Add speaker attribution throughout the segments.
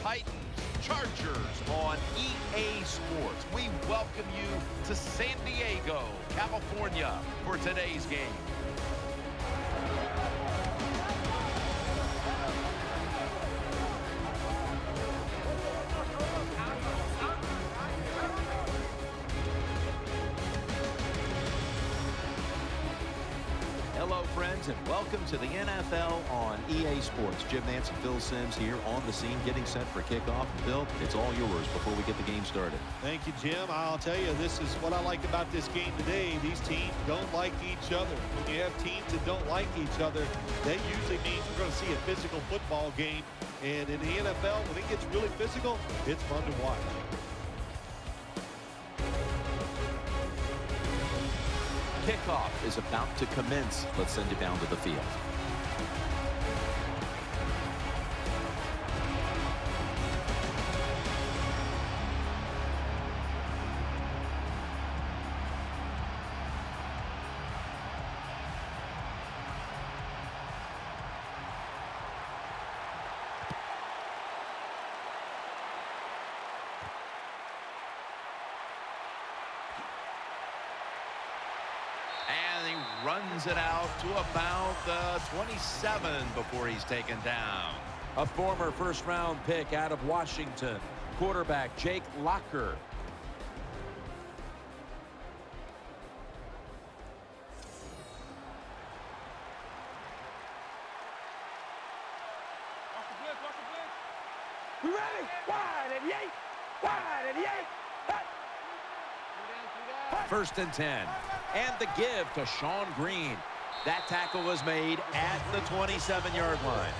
Speaker 1: Titans Chargers on EA Sports. We welcome you to San Diego, California for today's game. Hello, friends, and welcome to the NFL on EA Sports. Jim Nance and Phil Simms here on the scene, getting set for kickoff. Phil, it's all yours before we get the game started.
Speaker 2: Thank you, Jim. I'll tell you, this is what I like about this game today. These teams don't like each other. When you have teams that don't like each other, that usually means we're going to see a physical football game. And in the NFL, when it gets really physical, it's fun to watch.
Speaker 1: Kickoff is about to commence. Let's send you down to the field. Runs it out to about the 27 before he's taken down. A former first-round pick out of Washington, quarterback Jake Locker.
Speaker 3: We ready? Wide and yay! Wide and yay!
Speaker 1: First and 10. And the give to Sean Green. That tackle was made at the 27-yard line.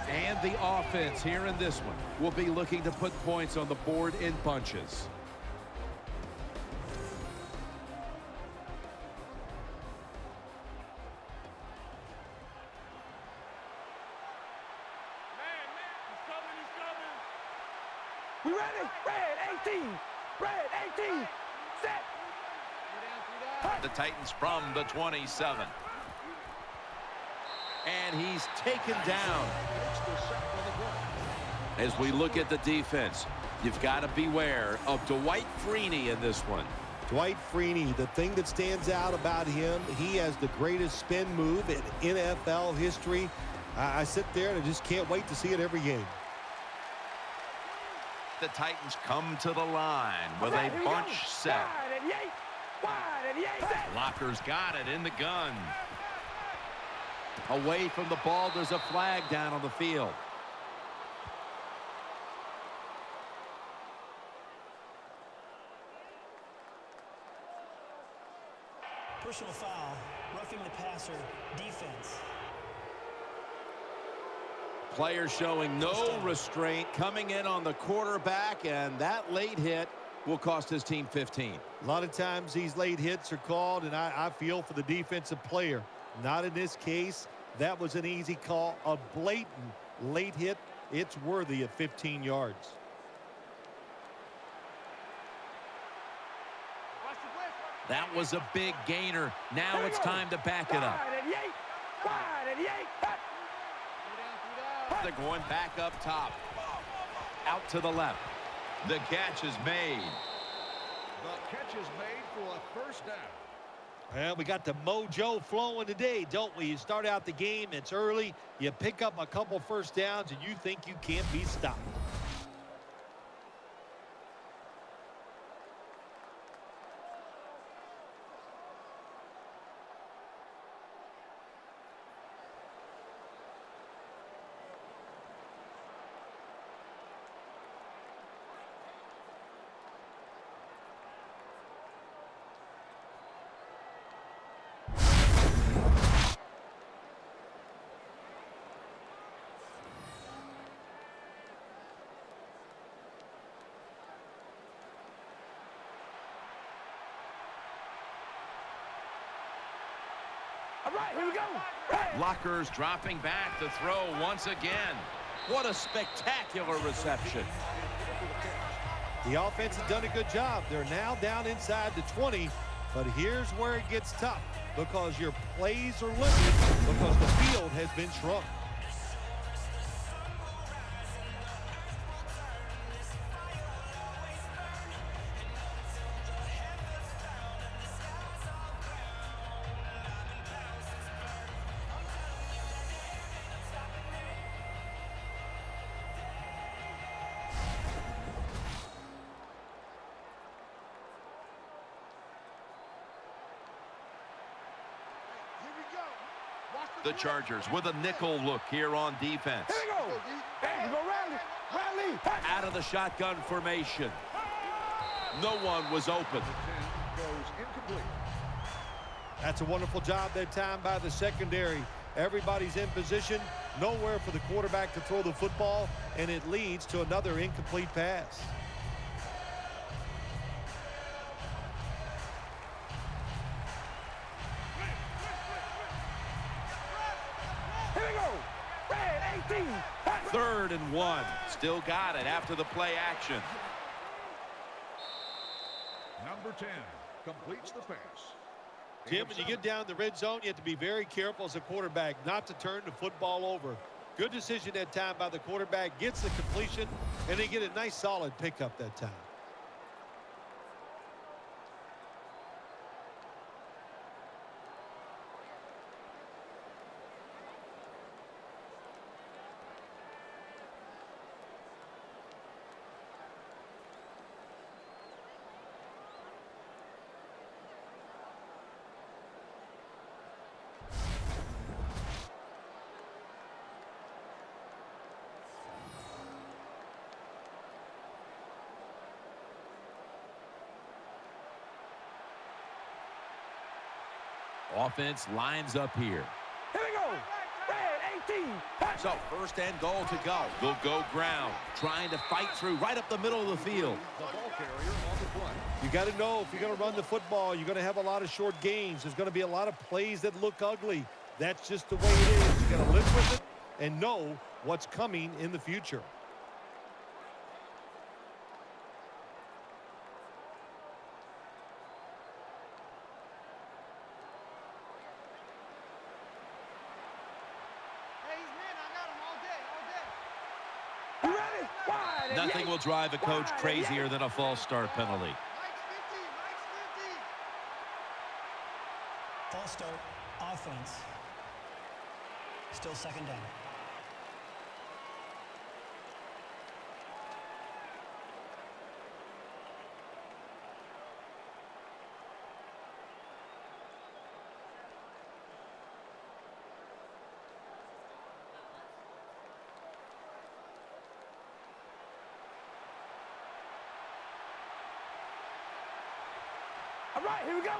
Speaker 1: And the offense here in this one will be looking to put points on the board in bunches.
Speaker 3: We ready? Red 18. Red 18. Set.
Speaker 1: The Titans from the 27. And he's taken down. As we look at the defense, you've got to beware of Dwight Freeney in this one.
Speaker 2: Dwight Freeney, the thing that stands out about him, he has the greatest spin move in NFL history. I sit there and I just can't wait to see it every game.
Speaker 1: The Titans come to the line with a bunch set. Locker's got it in the gun. Away from the ball, there's a flag down on the field.
Speaker 4: Personal foul, roughing the passer, defense.
Speaker 1: Player showing no restraint, coming in on the quarterback, and that late hit will cost his team 15.
Speaker 2: A lot of times these late hits are called, and I feel for the defensive player. Not in this case. That was an easy call. A blatant late hit. It's worthy of 15 yards.
Speaker 1: That was a big gainer. Now it's time to back it up. They're going back up top. Out to the left. The catch is made.
Speaker 5: The catch is made for a first down.
Speaker 2: Well, we got the mojo flowing today, don't we? You start out the game, it's early, you pick up a couple first downs, and you think you can't be stopped.
Speaker 3: All right, here we go.
Speaker 1: Locker's dropping back to throw once again. What a spectacular reception.
Speaker 2: The offense has done a good job. They're now down inside the 20, but here's where it gets tough because your plays are limited because the field has been shrunk.
Speaker 1: The Chargers with a nickel look here on defense.
Speaker 3: Here we go. Hey, we go rally. Rally.
Speaker 1: Out of the shotgun formation. No one was open.
Speaker 5: The 10 goes incomplete.
Speaker 2: That's a wonderful job that time by the secondary. Everybody's in position, nowhere for the quarterback to throw the football, and it leads to another incomplete pass.
Speaker 3: Here we go. Red 18.
Speaker 1: 3rd and 1. Still got it after the play action.
Speaker 5: Number 10 completes the pass.
Speaker 2: Tim, when you get down the red zone, you have to be very careful as a quarterback not to turn the football over. Good decision that time by the quarterback. Gets the completion, and they get a nice solid pickup that time.
Speaker 1: Offense lines up here.
Speaker 3: Here we go. Red 18.
Speaker 1: So 1st and goal to go. They'll go ground, trying to fight through right up the middle of the field.
Speaker 5: The ball carrier on the play.
Speaker 2: You got to know if you're going to run the football, you're going to have a lot of short gains. There's going to be a lot of plays that look ugly. That's just the way it is. You got to live with it and know what's coming in the future.
Speaker 3: You ready? Wide and
Speaker 1: Nothing will drive a coach crazier than a false start penalty.
Speaker 4: False start, offense. Still 2nd down.
Speaker 3: All right, here we go.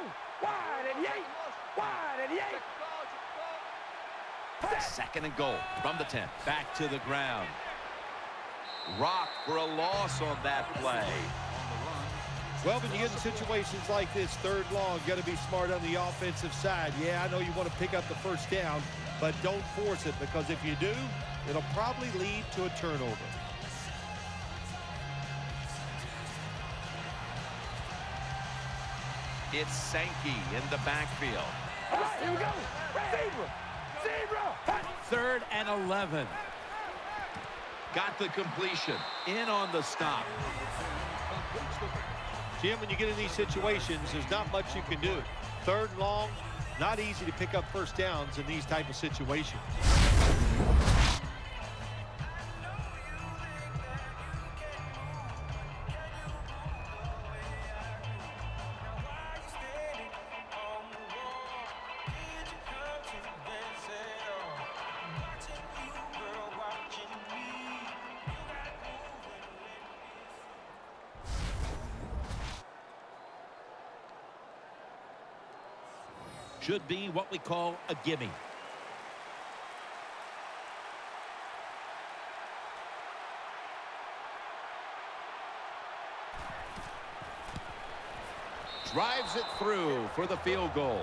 Speaker 3: Wide and Wide and
Speaker 1: 2nd and goal from the 10. Back to the ground. Rock for a loss on that play.
Speaker 2: Well, when you get in situations like this, 3rd long, you got to be smart on the offensive side. Yeah, I know you want to pick up the 1st down, but don't force it, because if you do, it'll probably lead to a turnover.
Speaker 1: It's Sankey in the backfield.
Speaker 3: All right, here we go. Zebra. Zebra.
Speaker 1: 3rd and 11. Got the completion. In on the stop.
Speaker 2: Jim, when you get in these situations, there's not much you can do. 3rd and long, not easy to pick up 1st downs in these type of situations.
Speaker 1: Should be what we call a gimme. Drives it through for the field goal.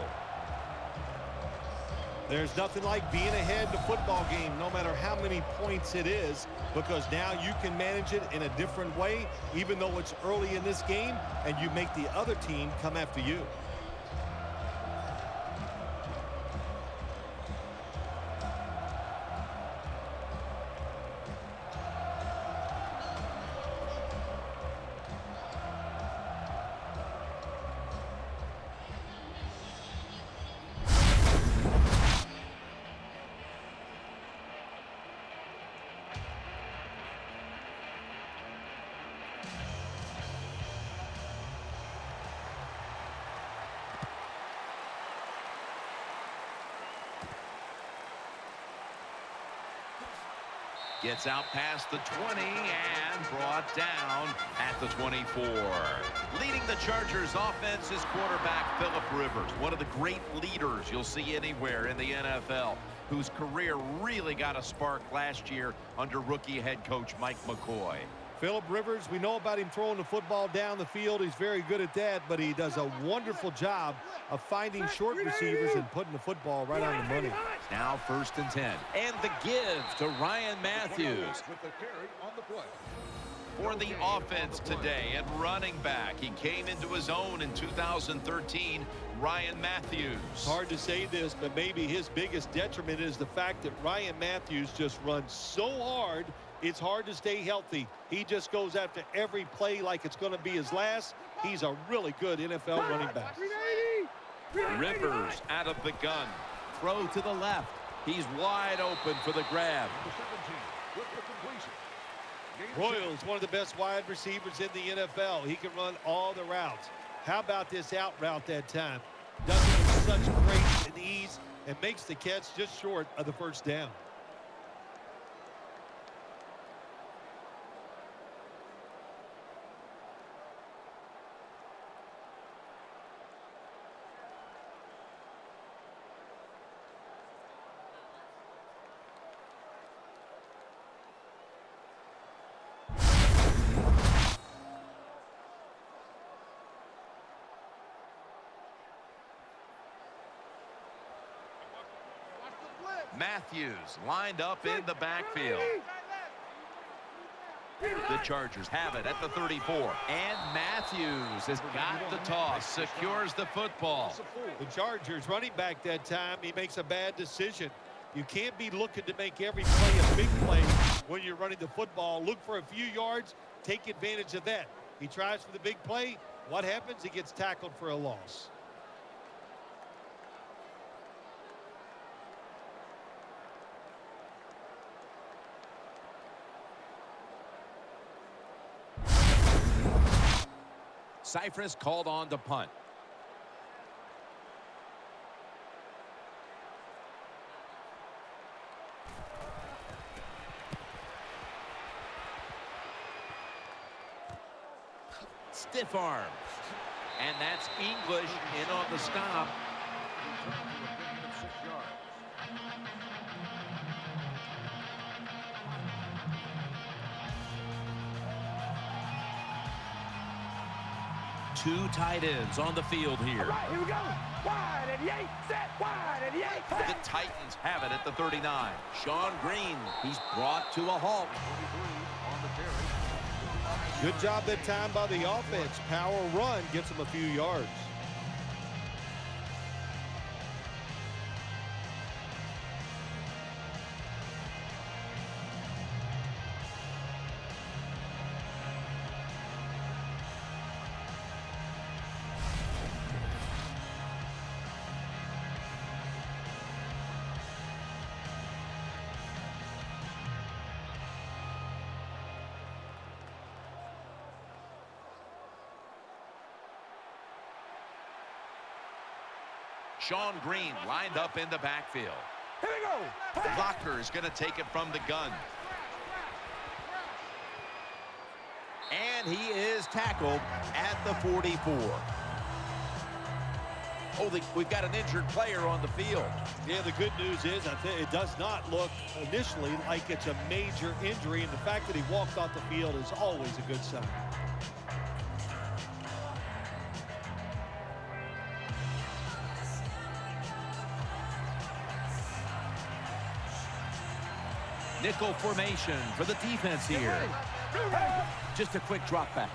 Speaker 2: There's nothing like being ahead in the football game, no matter how many points it is, because now you can manage it in a different way, even though it's early in this game, and you make the other team come after you.
Speaker 1: Gets out past the 20 and brought down at the 24. Leading the Chargers offense is quarterback Phillip Rivers, one of the great leaders you'll see anywhere in the NFL, whose career really got a spark last year under rookie head coach Mike McCoy.
Speaker 2: Phillip Rivers, we know about him throwing the football down the field. He's very good at that, but he does a wonderful job of finding short receivers and putting the football right on the money.
Speaker 1: Now 1st and 10. And the give to Ryan Matthews. For the offense today at running back, he came into his own in 2013, Ryan Matthews.
Speaker 2: It's hard to say this, but maybe his biggest detriment is the fact that Ryan Matthews just runs so hard, it's hard to stay healthy. He just goes after every play like it's going to be his last. He's a really good NFL running back.
Speaker 1: Rivers out of the gun. Throw to the left. He's wide open for the grab.
Speaker 2: Royals, one of the best wide receivers in the NFL. He can run all the routes. How about this out route that time? Does it with such grace and ease and makes the catch just short of the first down.
Speaker 1: Matthews lined up in the backfield. The Chargers have it at the 34. And Matthews has got the toss, secures the football.
Speaker 2: The Chargers running back that time, he makes a bad decision. You can't be looking to make every play a big play when you're running the football. Look for a few yards, take advantage of that. He tries for the big play. What happens? He gets tackled for a loss.
Speaker 1: Cypress called on to punt. Stiff arm. And that's English in on the stop. Two tight ends on the field here.
Speaker 3: All right, here we go. Wide 88, set, wide 88, set.
Speaker 1: The Titans have it at the 39. Sean Green, he's brought to a halt.
Speaker 2: Good job that time by the offense. Power run gets them a few yards.
Speaker 1: Sean Green lined up in the backfield.
Speaker 3: Here we go.
Speaker 1: Locker is going to take it from the gun. And he is tackled at the 44. Oh, we've got an injured player on the field.
Speaker 2: Yeah, the good news is I think it does not look initially like it's a major injury, and the fact that he walked off the field is always a good sign.
Speaker 1: Nickel formation for the defense here. Just a quick drop back.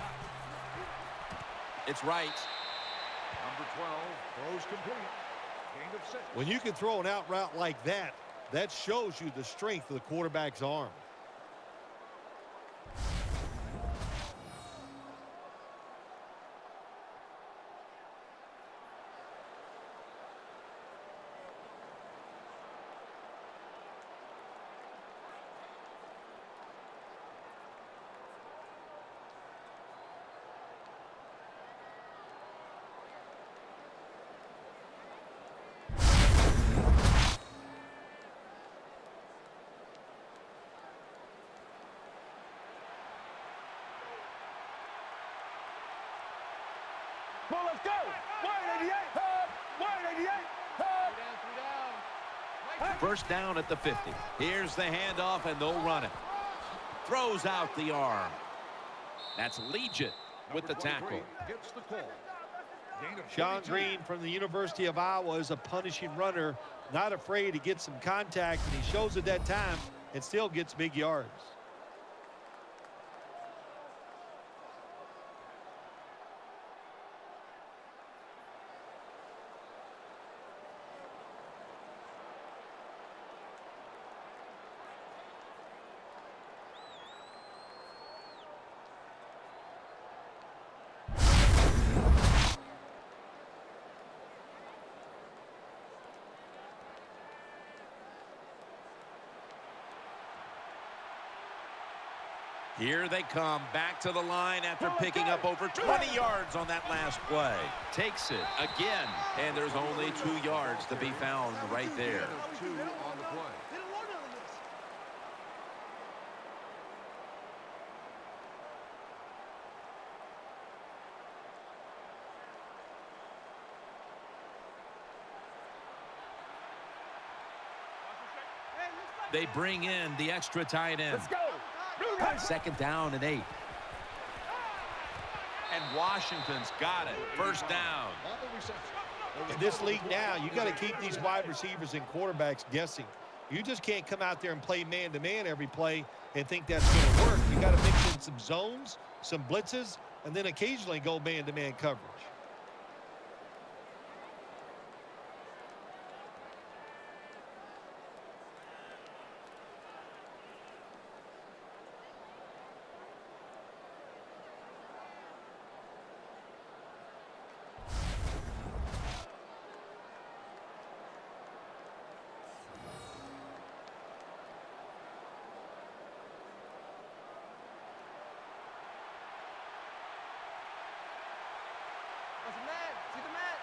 Speaker 1: It's right.
Speaker 5: Number 12 throws complete. Gain of 6.
Speaker 2: When you can throw an out route like that, that shows you the strength of the quarterback's arm.
Speaker 3: Come on, let's go. 188. Hub. 188. Hub.
Speaker 1: First down at the 50. Here's the handoff, and they'll run it. Throws out the arm. That's Legion with the tackle.
Speaker 5: Gets the call. Gain of
Speaker 2: Sean
Speaker 5: 22.
Speaker 2: Green from the University of Iowa is a punishing runner, not afraid to get some contact, and he shows at that time and still gets big yards.
Speaker 1: Here they come back to the line after picking up over 20 yards on that last play. Takes it again, and there's only 2 yards to be found right there.
Speaker 5: Gain of 2 on the play.
Speaker 1: They bring in the extra tight end.
Speaker 3: Let's go.
Speaker 1: Second down and 8. And Washington's got it. First down.
Speaker 5: On the reception.
Speaker 2: In this league now, you got to keep these wide receivers and quarterbacks guessing. You just can't come out there and play man-to-man every play and think that's going to work. You got to mix in some zones, some blitzes, and then occasionally go man-to-man coverage.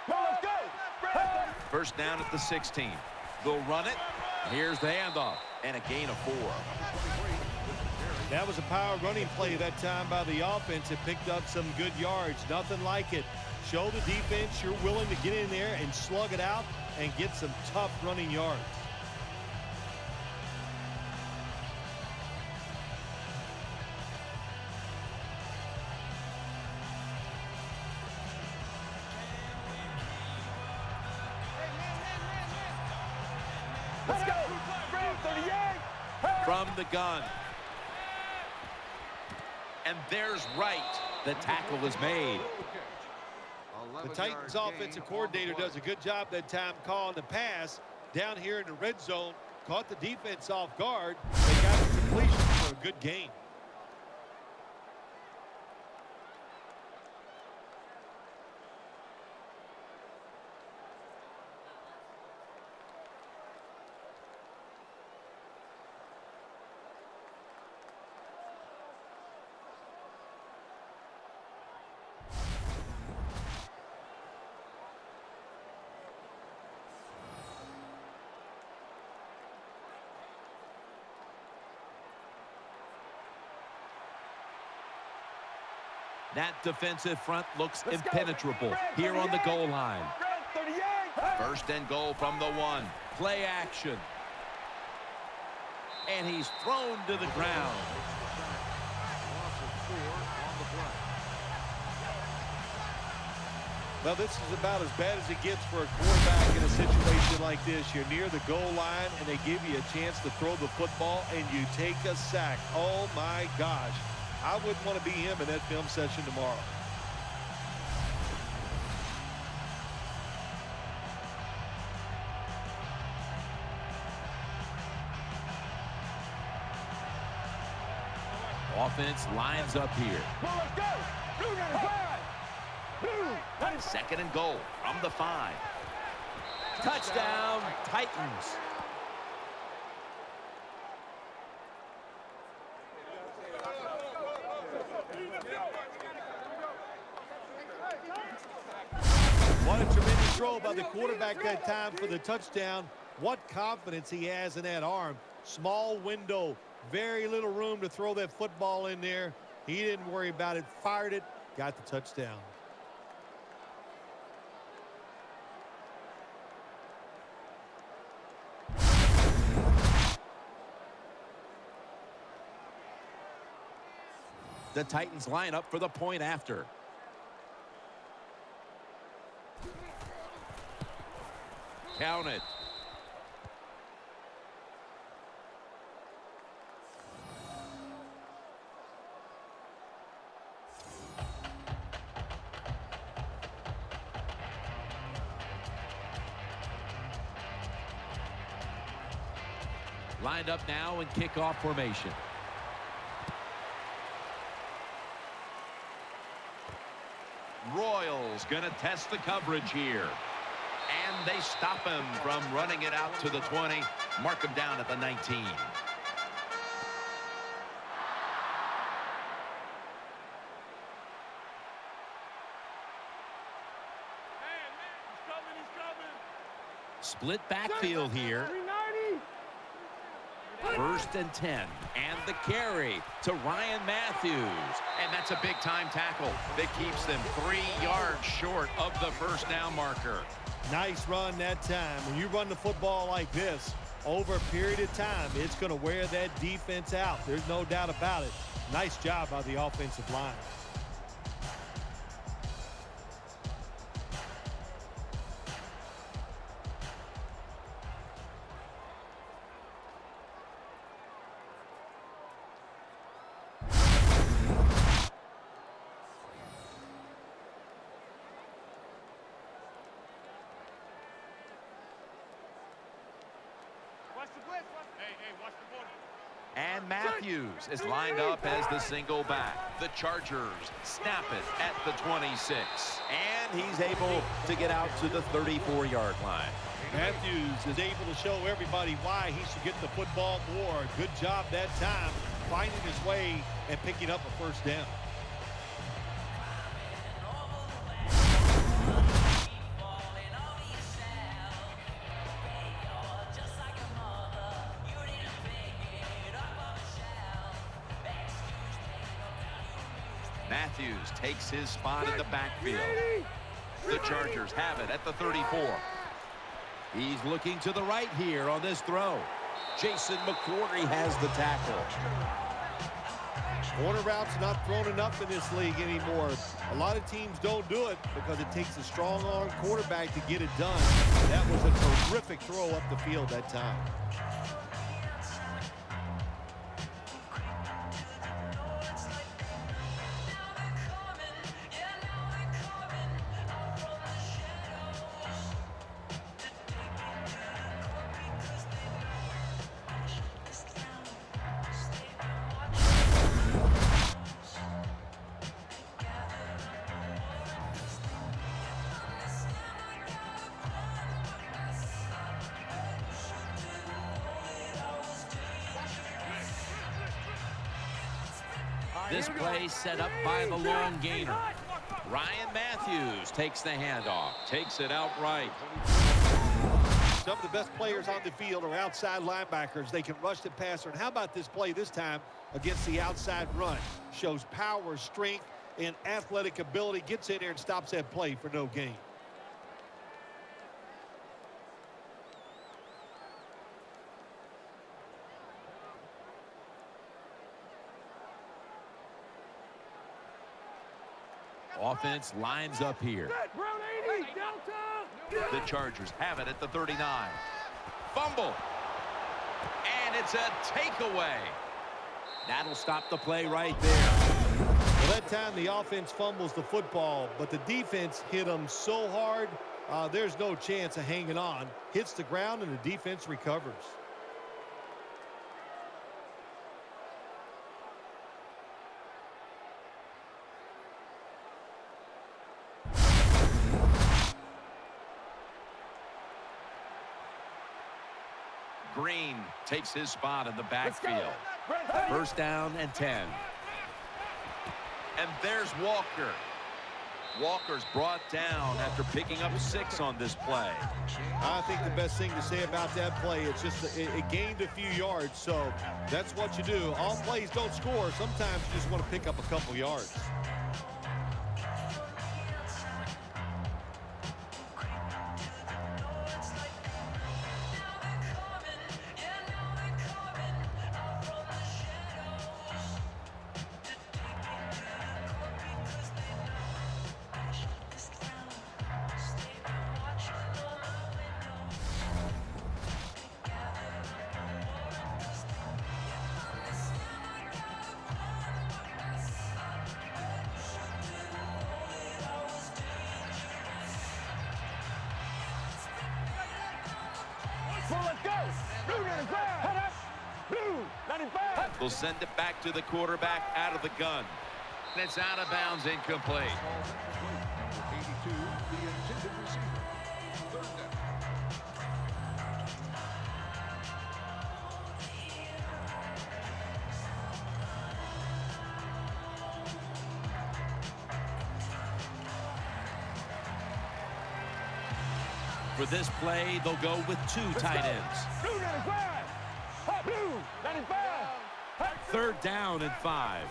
Speaker 3: Come on, let's go.
Speaker 1: First down at the 16. They'll run it. Here's the handoff, and a gain of 4.
Speaker 2: That was a power running play that time by the offense. It picked up some good yards. Nothing like it. Show the defense you're willing to get in there and slug it out and get some tough running yards.
Speaker 3: Let's go. 38.
Speaker 1: From the gun. And there's Wright. The tackle is made.
Speaker 2: The Titans offensive coordinator does a good job that time calling the pass down here in the red zone. Caught the defense off guard. They got the completion for a good gain.
Speaker 1: That defensive front looks
Speaker 3: Let's go.
Speaker 1: impenetrable here on the goal line.
Speaker 3: 38.
Speaker 1: First and goal from the 1. Play action. And he's thrown to the ground.
Speaker 5: Loss of 4 on the play.
Speaker 2: Well, this is about as bad as it gets for a quarterback in a situation like this. You're near the goal line, and they give you a chance to throw the football, and you take a sack. Oh, my gosh. I wouldn't want to be him in that film session tomorrow.
Speaker 1: Offense lines up here.
Speaker 3: Come on, let's go. Blue 95. Blue.
Speaker 1: Second and goal from the 5. Touchdown, Titans.
Speaker 2: What a tremendous throw by the quarterback that time for the touchdown. What confidence he has in that arm. Small window, very little room to throw that football in there. He didn't worry about it, fired it, got the touchdown.
Speaker 1: The Titans line up for the point after. Count it. Lined up now in kickoff formation. Royals going to test the coverage here. And they stop him from running it out to the 20. Mark him down at the 19. Split backfield here. 1st and 10. And the carry to Ryan Matthews. And that's a big-time tackle that keeps them 3 yards short of the first down marker.
Speaker 2: Nice run that time. When you run the football like this, over a period of time, it's going to wear that defense out. There's no doubt about it. Nice job by the offensive line.
Speaker 1: And Matthews is lined up as the single back. The Chargers snap it at the 26. And he's able to get out to the 34-yard line.
Speaker 2: Matthews is able to show everybody why he should get the football more. Good job that time, finding his way and picking up a first down.
Speaker 1: Matthews takes his spot in the backfield. The Chargers have it at the 34. He's looking to the right here on this throw. Jason McCourty has the tackle.
Speaker 2: Corner routes not thrown enough in this league anymore. A lot of teams don't do it because it takes a strong arm quarterback to get it done. That was a terrific throw up the field that time.
Speaker 1: This play set up by the long gainer. Ryan Matthews takes the handoff, takes it outright.
Speaker 2: Some of the best players on the field are outside linebackers. They can rush the passer. And how about this play this time against the outside run? Shows power, strength, and athletic ability. Gets in there and stops that play for no gain.
Speaker 1: Offense lines up here. The Chargers have it at the 39. Fumble. And it's a takeaway. That'll stop the play right there.
Speaker 2: Well, that time the offense fumbles the football, but the defense hit them so hard, there's no chance of hanging on. Hits the ground, and the defense recovers.
Speaker 1: Green takes his spot in the backfield. 1st down and 10. And there's Walker. Walker's brought down after picking up 6 on this play.
Speaker 2: I think the best thing to say about that play, it's just it gained a few yards, so that's what you do. All plays don't score. Sometimes you just want to pick up a couple yards.
Speaker 3: 95.
Speaker 1: They'll send it back to the quarterback out of the gun. And it's out of bounds, incomplete.
Speaker 5: Number 82, the intended receiver. Third down.
Speaker 1: For this play, they'll go with two tight ends.
Speaker 3: Blue 95. Hot blue 95.
Speaker 1: Third down and 5.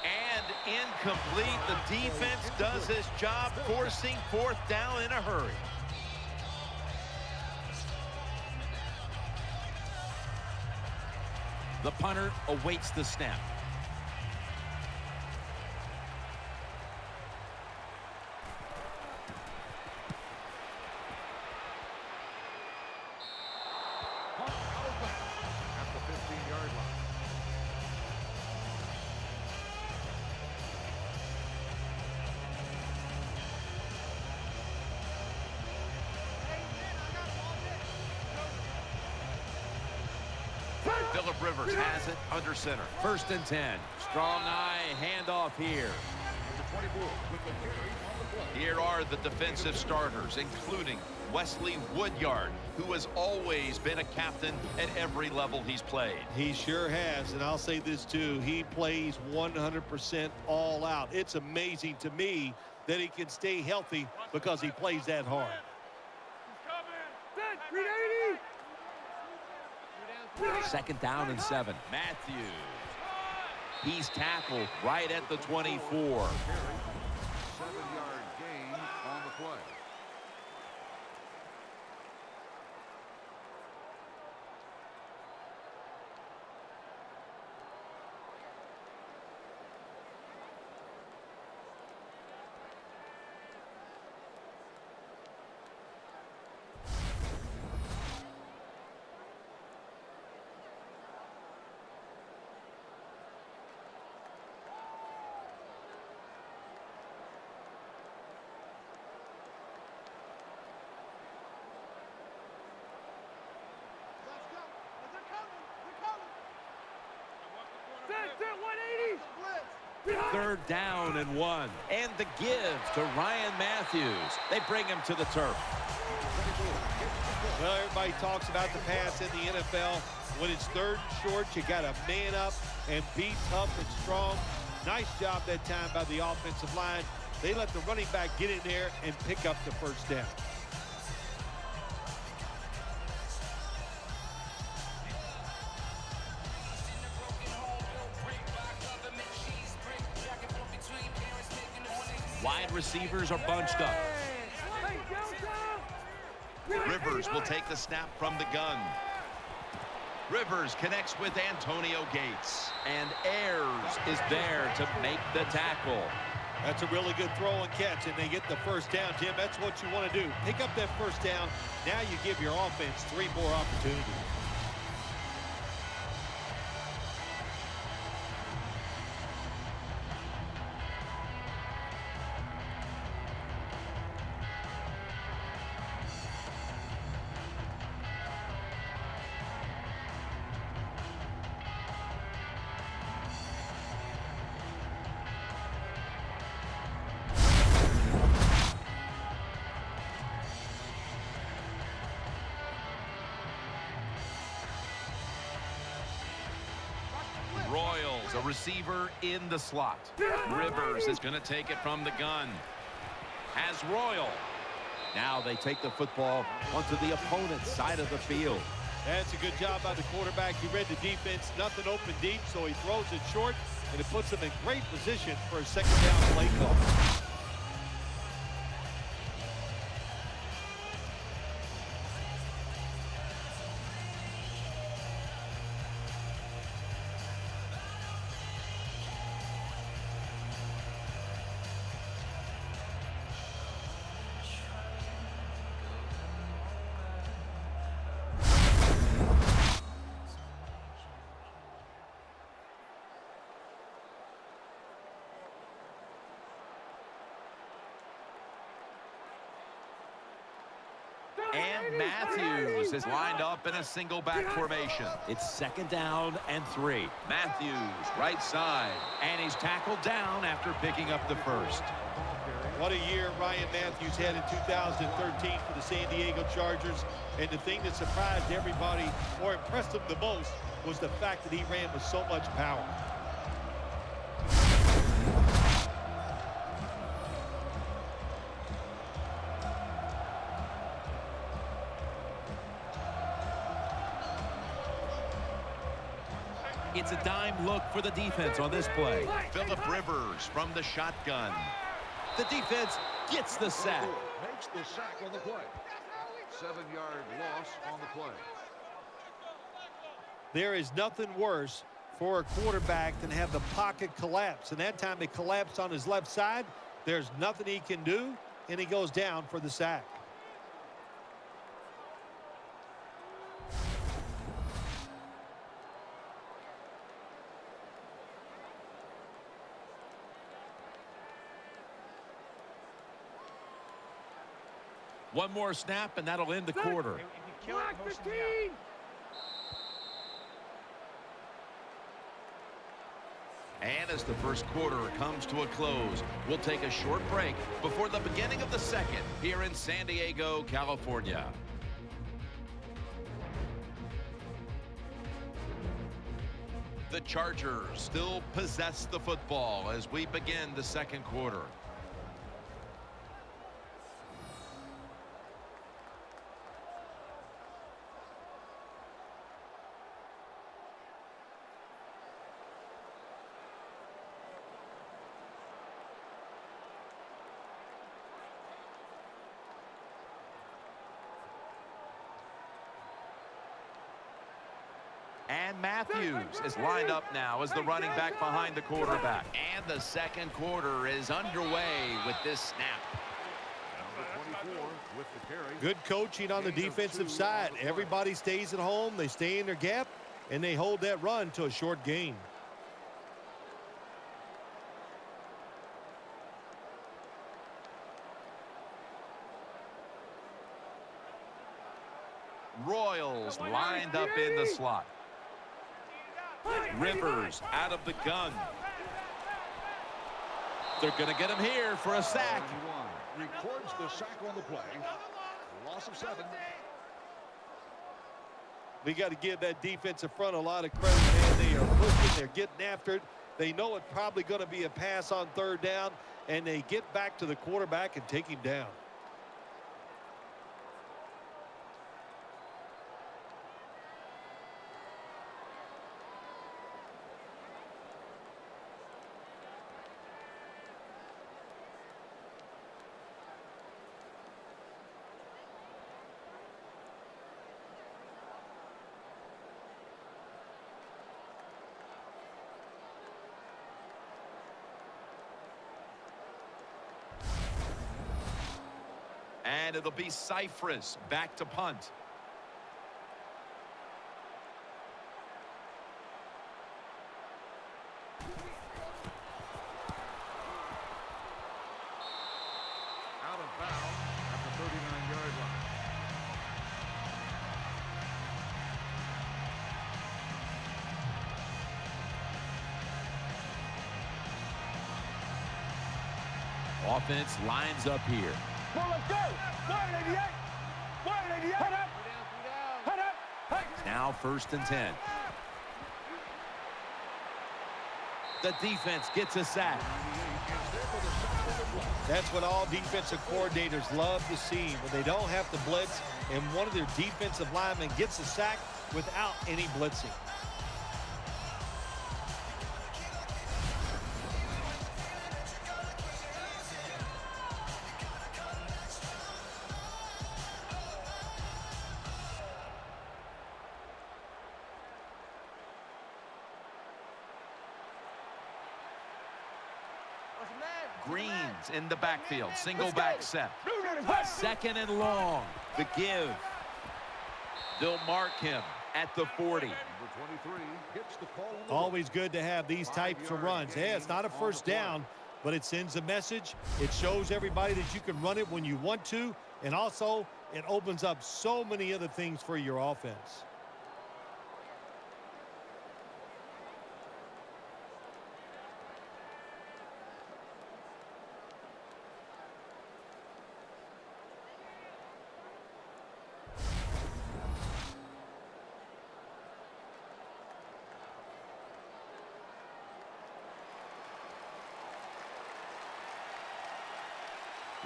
Speaker 1: And incomplete. The defense does his job, forcing fourth down in a hurry. The punter awaits the snap.
Speaker 5: At the 15-yard line.
Speaker 1: Phillip Rivers has it under center. First and 10. Strong eye handoff here.
Speaker 5: Number 24 with the carry on the play.
Speaker 1: Here are the defensive starters, including Wesley Woodyard, who has always been a captain at every level he's played.
Speaker 2: He sure has, and I'll say this too. He plays 100% all out. It's amazing to me that he can stay healthy because he plays that hard.
Speaker 1: Second down and 7. Matthews. He's tackled right at the 24.
Speaker 5: 7-yard gain on the play.
Speaker 1: Third down and 1. And the give to Ryan Matthews. They bring him to the turf.
Speaker 2: Well, everybody talks about the pass in the NFL. When it's third and short, you got to man up and be tough and strong. Nice job that time by the offensive line. They let the running back get in there and pick up the first down.
Speaker 1: Wide receivers are bunched up. Rivers will take the snap from the gun. Rivers connects with Antonio Gates. And Ayers is there to make the tackle.
Speaker 2: That's a really good throw and catch, and they get the first down, Jim. That's what you want to do. Pick up that first down. Now you give your offense 3 more opportunities.
Speaker 1: Royals, a receiver in the slot. Rivers is going to take it from the gun. Has Royal. Now they take the football onto the opponent's side of the field.
Speaker 2: That's a good job by the quarterback. He read the defense, nothing open deep, so he throws it short, and it puts him in great position for a second down play call.
Speaker 1: And Matthews is lined up in a single back formation. It's 2nd down and 3. Matthews, right side. And he's tackled down after picking up the first.
Speaker 2: What a year Ryan Matthews had in 2013 for the San Diego Chargers. And the thing that surprised everybody or impressed them the most was the fact that he ran with so much power.
Speaker 1: It's a dime look for the defense on this play. Phillip Rivers from the shotgun. The defense gets the sack.
Speaker 5: Makes the sack on the play. 7-yard loss on the play.
Speaker 2: There is nothing worse for a quarterback than have the pocket collapse. And that time it collapsed on his left side. There's nothing he can do, and he goes down for the sack.
Speaker 1: One more snap, and that'll end the quarter.
Speaker 3: Block 15.
Speaker 1: And as the first quarter comes to a close, we'll take a short break before the beginning of the second here in San Diego, California. The Chargers still possess the football as we begin the second quarter. And Matthews is lined up now as the running back behind the quarterback. And the second quarter is underway with this snap.
Speaker 5: Number 24 with the carry.
Speaker 2: Good coaching on the defensive side. Everybody stays at home. They stay in their gap, and they hold that run to a short gain.
Speaker 1: Royals lined up in the slot. Rivers out of the gun. They're going to get him here for a sack.
Speaker 5: Records the sack on the play. Loss of 7.
Speaker 2: We got to give that defensive front a lot of credit, man. They are pushing. They're getting after it. They know it's probably going to be a pass on 3rd down, and they get back to the quarterback and take him down.
Speaker 1: And it'll be Cypress back to punt.
Speaker 5: Out of bounds at the 39-yard line.
Speaker 1: Offense lines up here.
Speaker 3: Come on, let's go. 188. 188. Head up. Head up. Head.
Speaker 1: Now 1st and 10. The defense gets a sack.
Speaker 2: That's what all defensive coordinators love to see, when they don't have to blitz and one of their defensive linemen gets a sack without any blitzing.
Speaker 1: Green's in the backfield. Single back set. 2nd and long. The give. They'll mark him at the 40.
Speaker 5: Number 23 hits the call on the
Speaker 2: Always good to have these types of runs. Yeah, it's not a first down, but it sends a message. It shows everybody that you can run it when you want to, and also it opens up so many other things for your offense.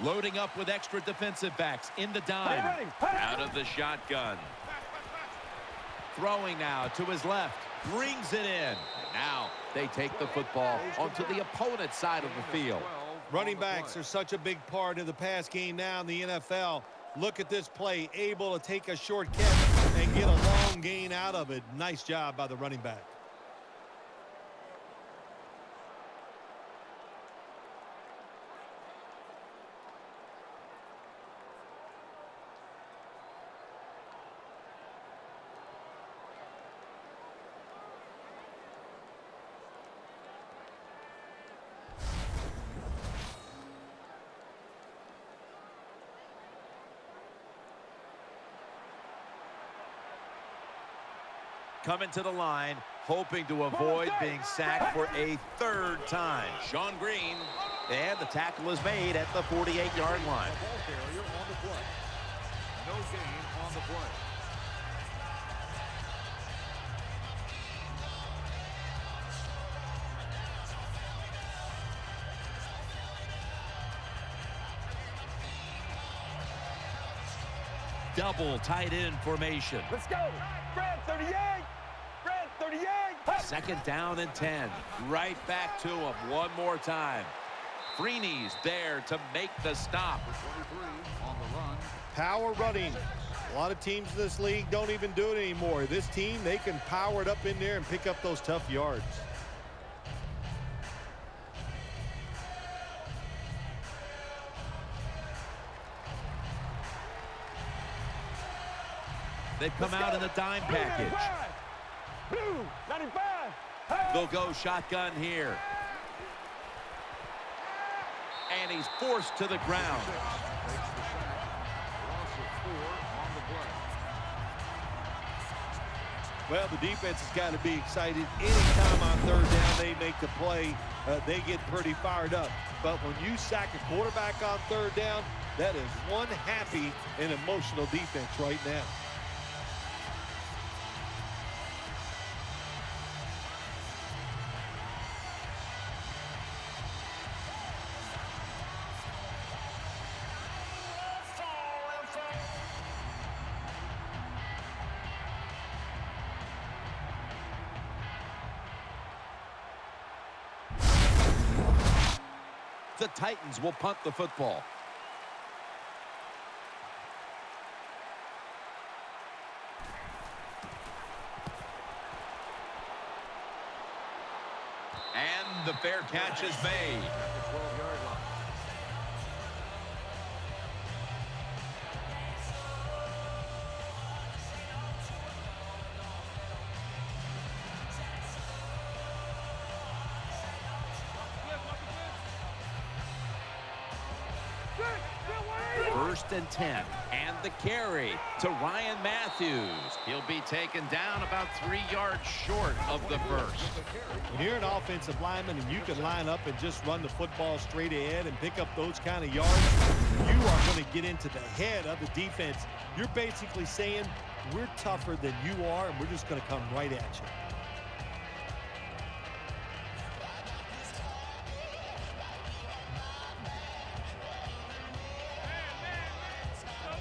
Speaker 1: Loading up with extra defensive backs in the dime. Out of the shotgun. Throwing now to his left. Brings it in. Now they take the football onto the opponent's side of the field.
Speaker 2: Running backs are such a big part of the pass game now in the NFL. Look at this play. Able to take a short catch and get a long gain out of it. Nice job by the running back.
Speaker 1: Coming to the line, hoping to avoid being sacked for a third time. Sean Green, and the tackle is made at the 48-yard line.
Speaker 5: Ball carrier on the play. No gain on the play.
Speaker 1: Double tight end formation.
Speaker 3: Let's go. Brad 38. Brad 38.
Speaker 1: Second down and 10. Right back to him one more time. Freeney's there to make the stop.
Speaker 5: 23 on the run.
Speaker 2: Power running. A lot of teams in this league don't even do it anymore. This team, they can power it up in there and pick up those tough yards.
Speaker 1: They've come out in the dime package.
Speaker 3: Blue 95.
Speaker 1: They'll go shotgun here. And he's forced to the ground.
Speaker 5: Takes the sack. Loss of 4 on the play.
Speaker 2: Well, the defense has got to be excited. Anytime on third down they make the play, they get pretty fired up. But when you sack a quarterback on third down, that is one happy and emotional defense right now.
Speaker 1: The Titans will punt the football. And the fair catch is made.
Speaker 5: At the 12-yard line.
Speaker 1: First and 10, and the carry to Ryan Matthews. He'll be taken down about 3 yards short of the first.
Speaker 2: When you're an offensive lineman and you can line up and just run the football straight ahead and pick up those kind of yards, you are going to get into the head of the defense. You're basically saying, we're tougher than you are, and we're just going to come right at you.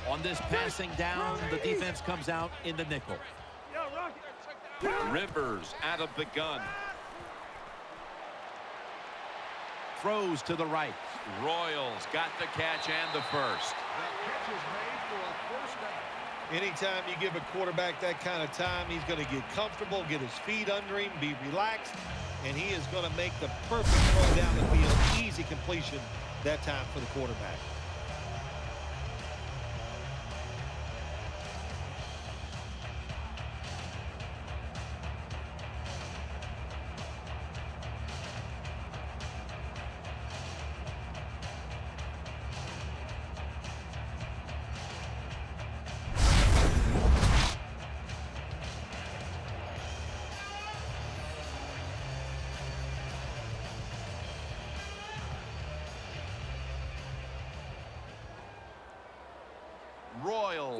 Speaker 1: On this passing down, the defense comes out in the nickel. Rivers out of the gun. Throws to the right. Royals got the catch and the first.
Speaker 5: That catch is made for a first down.
Speaker 2: Anytime you give a quarterback that kind of time, he's going to get comfortable, get his feet under him, be relaxed, and he is going to make the perfect throw down the field. Easy completion that time for the quarterback.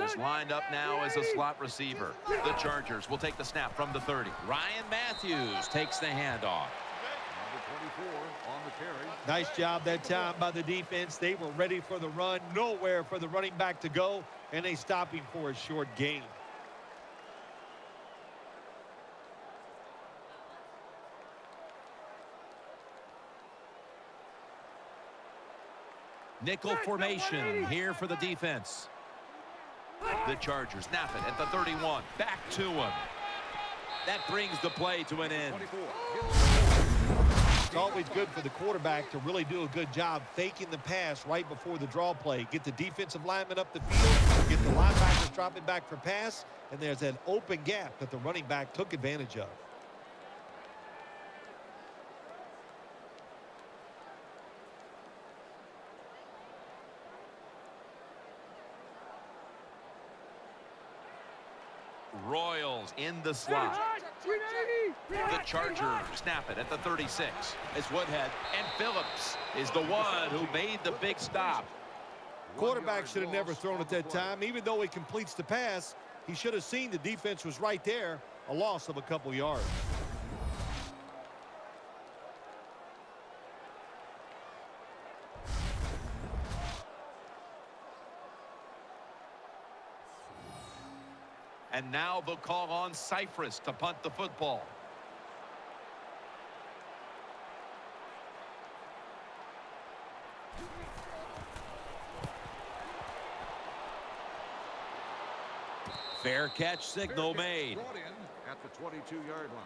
Speaker 1: is lined up now as a slot receiver. The Chargers will take the snap from the 30. Ryan Matthews takes the handoff.
Speaker 5: Number 24 on the carry.
Speaker 2: Nice job that time by the defense. They were ready for the run, nowhere for the running back to go, and they stop him for a short gain.
Speaker 1: Nickel formation here for the defense. The Chargers snap it at the 31. Back to him. That brings the play to an end.
Speaker 5: 24.
Speaker 2: It's always good for the quarterback to really do a good job faking the pass right before the draw play. Get the defensive lineman up the field, get the linebackers dropping back for pass, and there's an open gap that the running back took advantage of.
Speaker 1: Royals in the slot. The Chargers snap it at the 36. It's Woodhead, and Phillips is the one who made the big stop.
Speaker 2: Quarterback should have never thrown it that time. Even though he completes the pass, he should have seen the defense was right there. A loss of a couple yards.
Speaker 1: And now they'll call on Cypress to punt the football. Fair catch signal made.
Speaker 5: Brought in at the 22-yard line.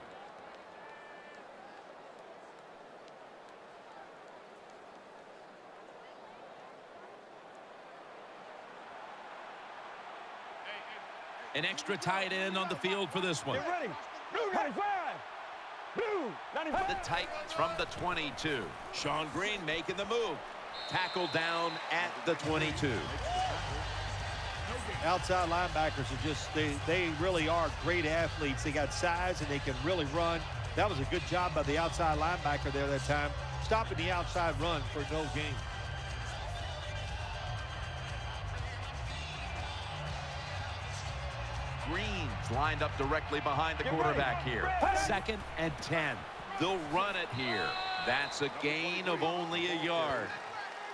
Speaker 1: An extra tight end on the field for this one.
Speaker 3: Get ready. Blue 95. Blue 95.
Speaker 1: The Titans from the 22. Sean Green making the move. Tackled down at the 22.
Speaker 2: Outside linebackers are just, they really are great athletes. They got size and they can really run. That was a good job by the outside linebacker there that time, stopping the outside run for no gain.
Speaker 1: Green's lined up directly behind the quarterback here. 2nd and 10. They'll run it here. That's a gain of only a yard.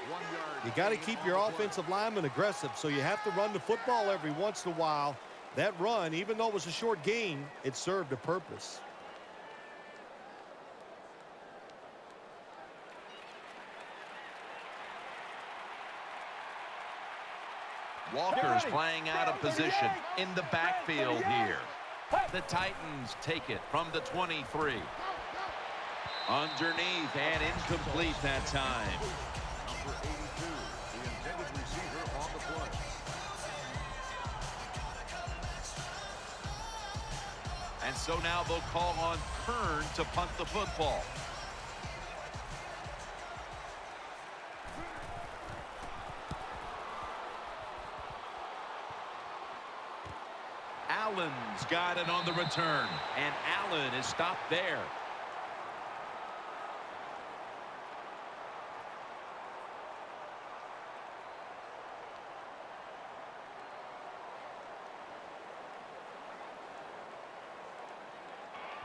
Speaker 5: 1 yard.
Speaker 2: You got to keep your offensive lineman aggressive, so you have to run the football every once in a while. That run, even though it was a short gain, it served a purpose.
Speaker 1: Walker's playing out of position in the backfield here. The Titans take it from the 23. Underneath and incomplete that time.
Speaker 5: Number 82, the intended receiver on the play.
Speaker 1: And so now they'll call on Kern to punt the football. Allen's got it on the return, and Allen is stopped there.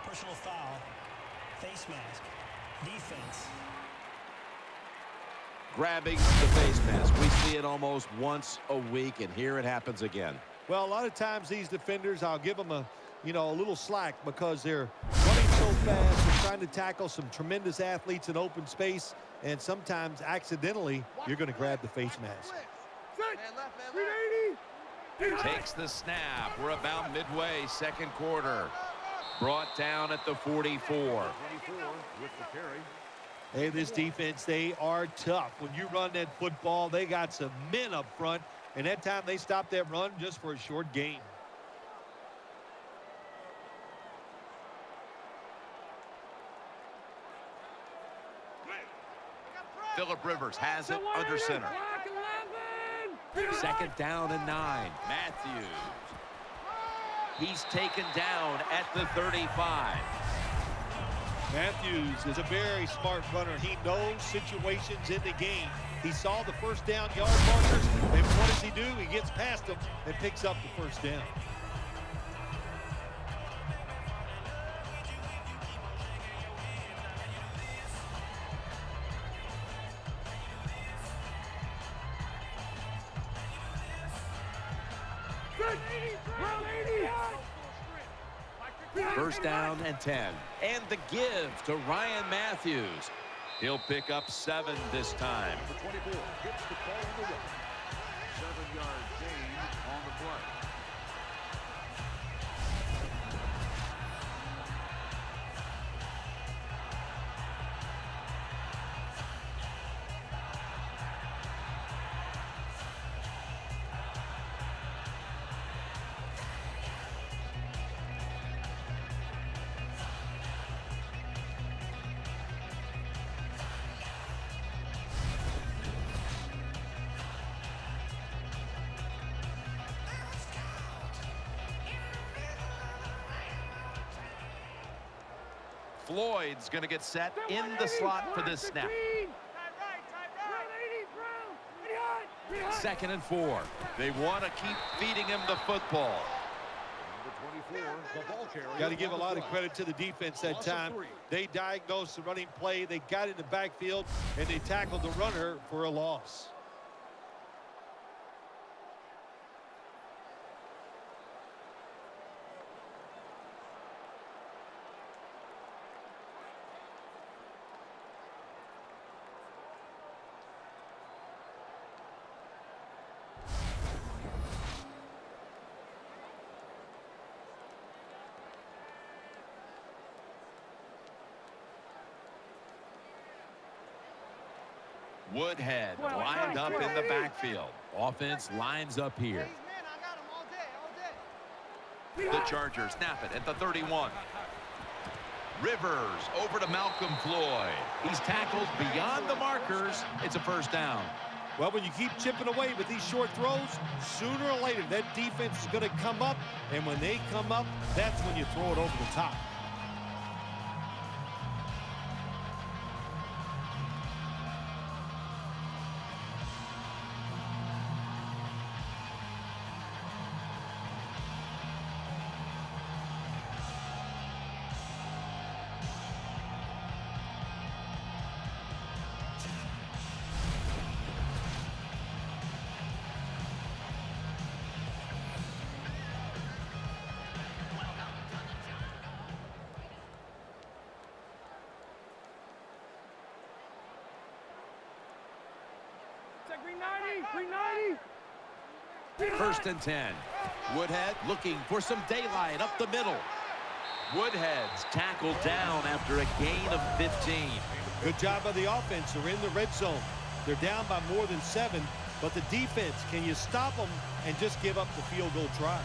Speaker 4: Personal foul. Face mask. Defense.
Speaker 1: Grabbing the face mask. We see it almost once a week, and here it happens again.
Speaker 2: Well, a lot of times these defenders, I'll give them a little slack because they're running so fast. They're trying to tackle some tremendous athletes in open space, and sometimes accidentally you're going to grab the face mask.
Speaker 1: Takes the snap. We're about midway, 2nd quarter. Brought down at the 44.
Speaker 5: 24 with the carry.
Speaker 2: Hey, this defense, they are tough. When you run that football, they got some men up front, and that time they stopped that run just for a short gain.
Speaker 1: Phillip Rivers has it under center. 2nd down and 9. Matthews. He's taken down at the 35.
Speaker 2: Matthews is a very smart runner. He knows situations in the game. He saw the first down yard markers, and what does he do? He gets past them and picks up the first down.
Speaker 1: First down and 10. And the give to Ryan Matthews. He'll pick up 7 this time.
Speaker 5: Number 24 gets the ball on the run. 7-yard gain on the play.
Speaker 1: Floyd's going to get set in the slot for this snap. 2nd and 4. They want to keep feeding him the football.
Speaker 5: Number 24, the ball carrier.
Speaker 2: Got to give a lot of credit to the defense that time. They diagnosed the running play. They got in the backfield, and they tackled the runner for a loss.
Speaker 1: Woodhead lined up in the backfield. Offense lines up here. The Chargers snap it at the 31. Rivers over to Malcolm Floyd. He's tackled beyond the markers. It's a first down.
Speaker 2: Well, when you keep chipping away with these short throws, sooner or later that defense is going to come up, and when they come up, that's when you throw it over the top.
Speaker 1: First and 10. Woodhead looking for some daylight up the middle. Woodhead's tackled down after a gain of 15.
Speaker 2: Good job by the offense. They're in the red zone. They're down by more than 7, but the defense, can you stop them and just give up the field goal try?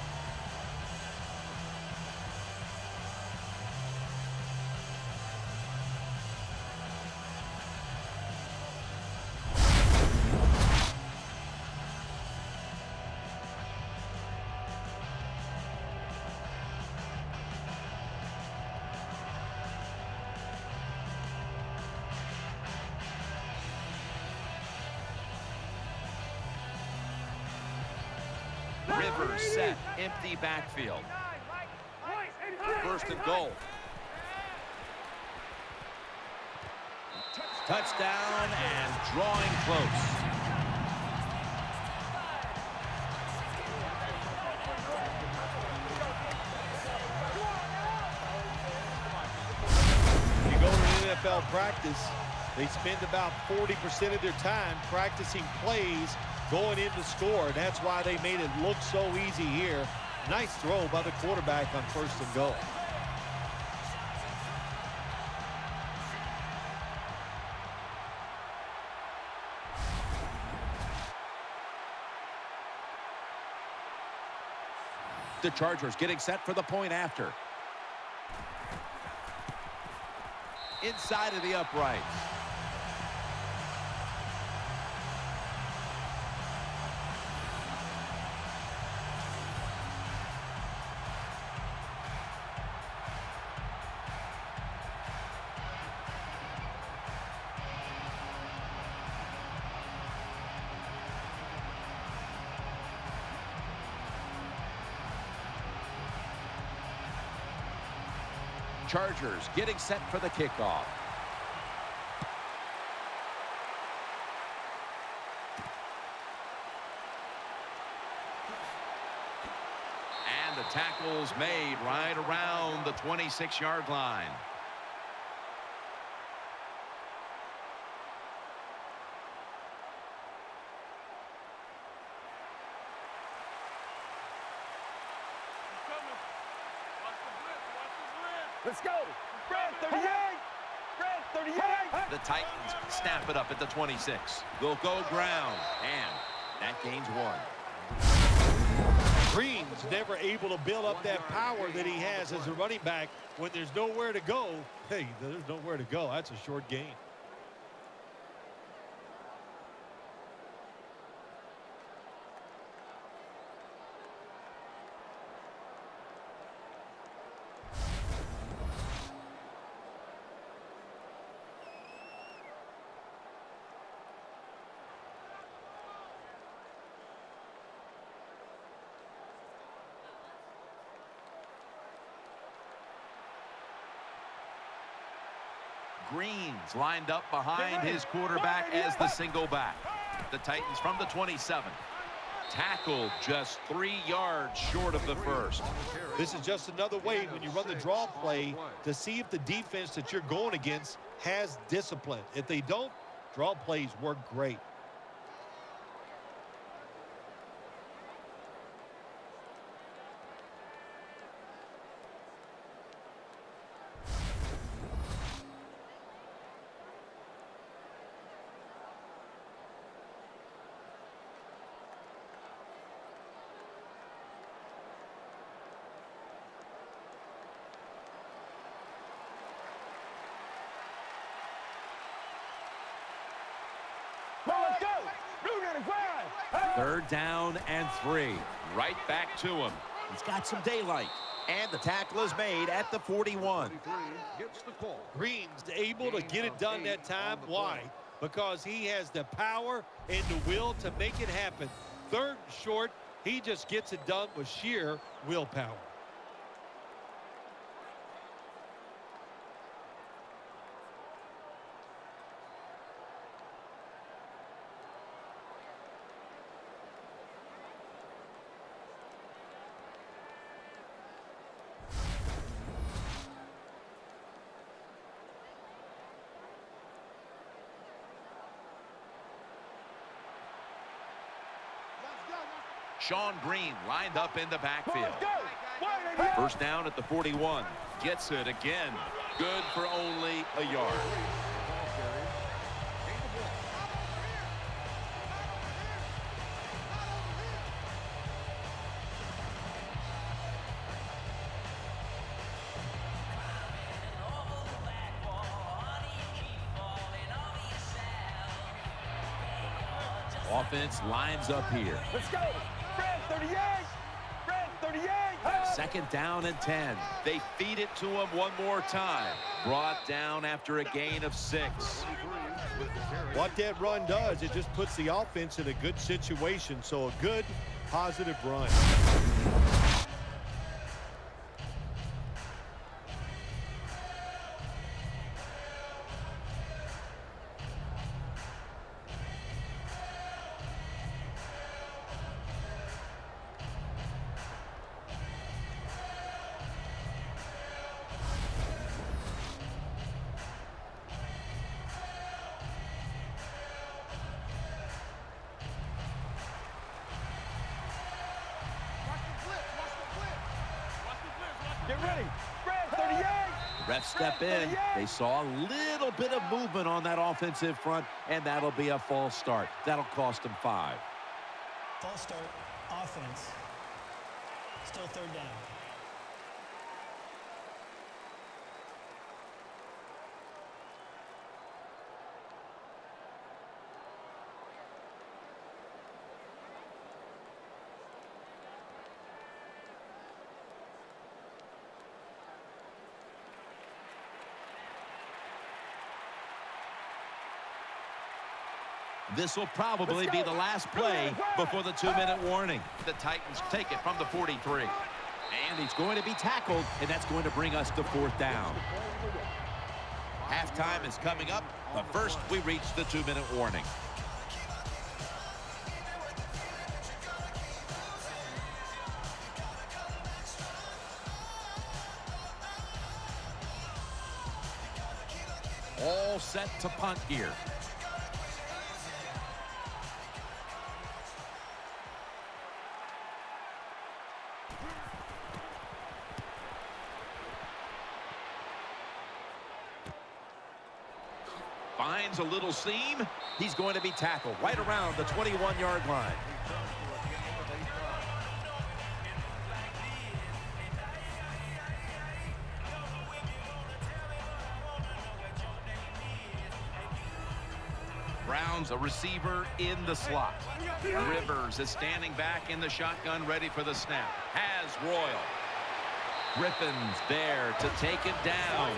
Speaker 1: Rivers set, empty backfield. First and goal. Touchdown and drawing close.
Speaker 2: You go to an NFL practice, they spend about 40% of their time practicing plays going in to score. That's why they made it look so easy here. Nice throw by the quarterback on first and goal.
Speaker 1: The Chargers getting set for the point after. Inside of the uprights. Chargers getting set for the kickoff. And the tackle's made right around the 26-yard line.
Speaker 3: Let's go. Red 38. Red 38.
Speaker 1: The Titans snap it up at the 26. They'll go ground, and that gains 1.
Speaker 2: Green's never able to build up that power that he has as a running back. When there's nowhere to go, hey, there's nowhere to go. That's a short gain.
Speaker 1: Green's lined up behind his quarterback as the single back. The Titans from the 27. Tackled just 3 yards short of the first.
Speaker 2: This is just another way when you run the draw play to see if the defense that you're going against has discipline. If they don't, draw plays work great.
Speaker 3: Let's go. Blue 95.
Speaker 1: 3rd down and 3. Right back to him. He's got some daylight. And the tackle is made at the 41.
Speaker 5: 23 gets the call.
Speaker 2: Green's able to get it done that time. Why? Because he has the power and the will to make it happen. 3rd and short, he just gets it done with sheer willpower.
Speaker 1: Sean Green lined up in the backfield.
Speaker 3: Let's go. 188.
Speaker 1: 1st down at the 41. Gets it again. Good for only a yard.
Speaker 5: Ball carrier. Gain of 1.
Speaker 1: Offense lines up here.
Speaker 3: Let's go. Red 38. Red 38.
Speaker 1: 2nd down and 10. They feed it to him one more time. Brought down after a gain of 6.
Speaker 5: 23 with the carry.
Speaker 2: What that run does, it just puts the offense in a good situation. So a good, positive run.
Speaker 3: Get ready. Red 38.
Speaker 1: Refs step in. They saw a little bit of movement on that offensive front, and that'll be a false start. That'll cost them 5.
Speaker 4: False start, offense. Still 3rd down.
Speaker 1: This will probably be the last play before the 2-minute warning. The Titans take it from the 43. And he's going to be tackled, and that's going to bring us to 4th down. Halftime is coming up, but first we reach the 2-minute warning. All set to punt here. Finds a little seam. He's going to be tackled right around the 21-yard line. Brown's a receiver in the slot. Rivers is standing back in the shotgun, ready for the snap. Has Royal. Griffin's there to take it down.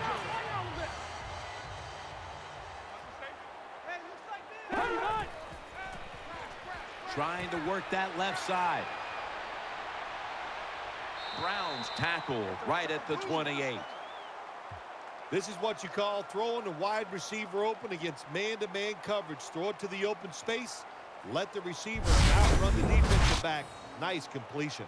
Speaker 1: Trying to work that left side. Brown's tackled right at the 28.
Speaker 2: This is what you call throwing the wide receiver open against man-to-man coverage. Throw it to the open space. Let the receiver outrun the defensive back. Nice completion.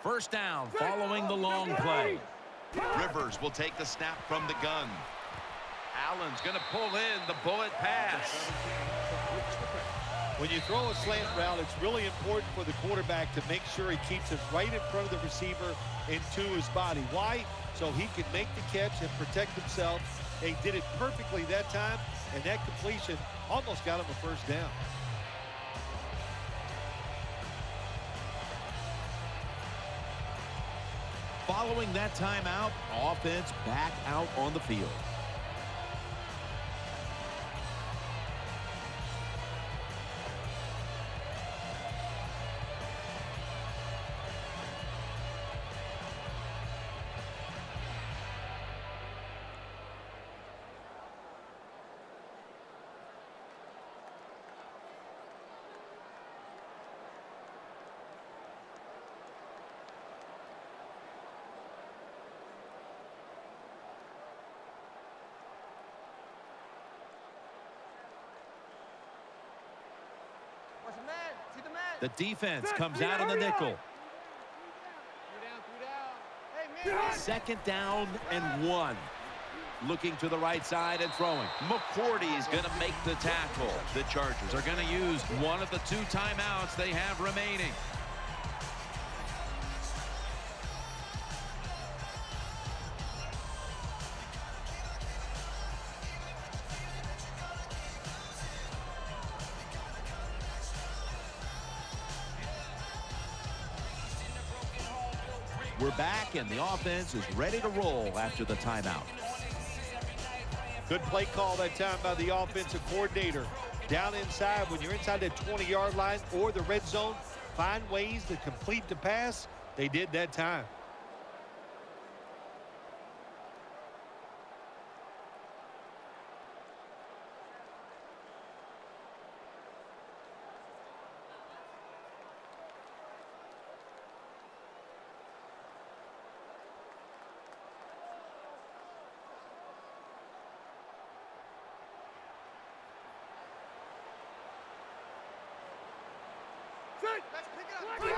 Speaker 1: First down following the long play. Rivers will take the snap from the gun. Allen's going to pull in the bullet pass.
Speaker 2: When you throw a slant route, it's really important for the quarterback to make sure he keeps it right in front of the receiver and to his body. Why? So he can make the catch and protect himself. He did it perfectly that time, and that completion almost got him a first down.
Speaker 1: Following that timeout, offense back out on the field. The defense comes out in the nickel. Second down and 1. Looking to the right side and throwing. McCourty's going to make the tackle. The Chargers are going to use one of the 2 timeouts they have remaining. We're back, and the offense is ready to roll after the timeout.
Speaker 2: Good play call that time by the offensive coordinator. Down inside, when you're inside the 20-yard line or the red zone, find ways to complete the pass. They did that time.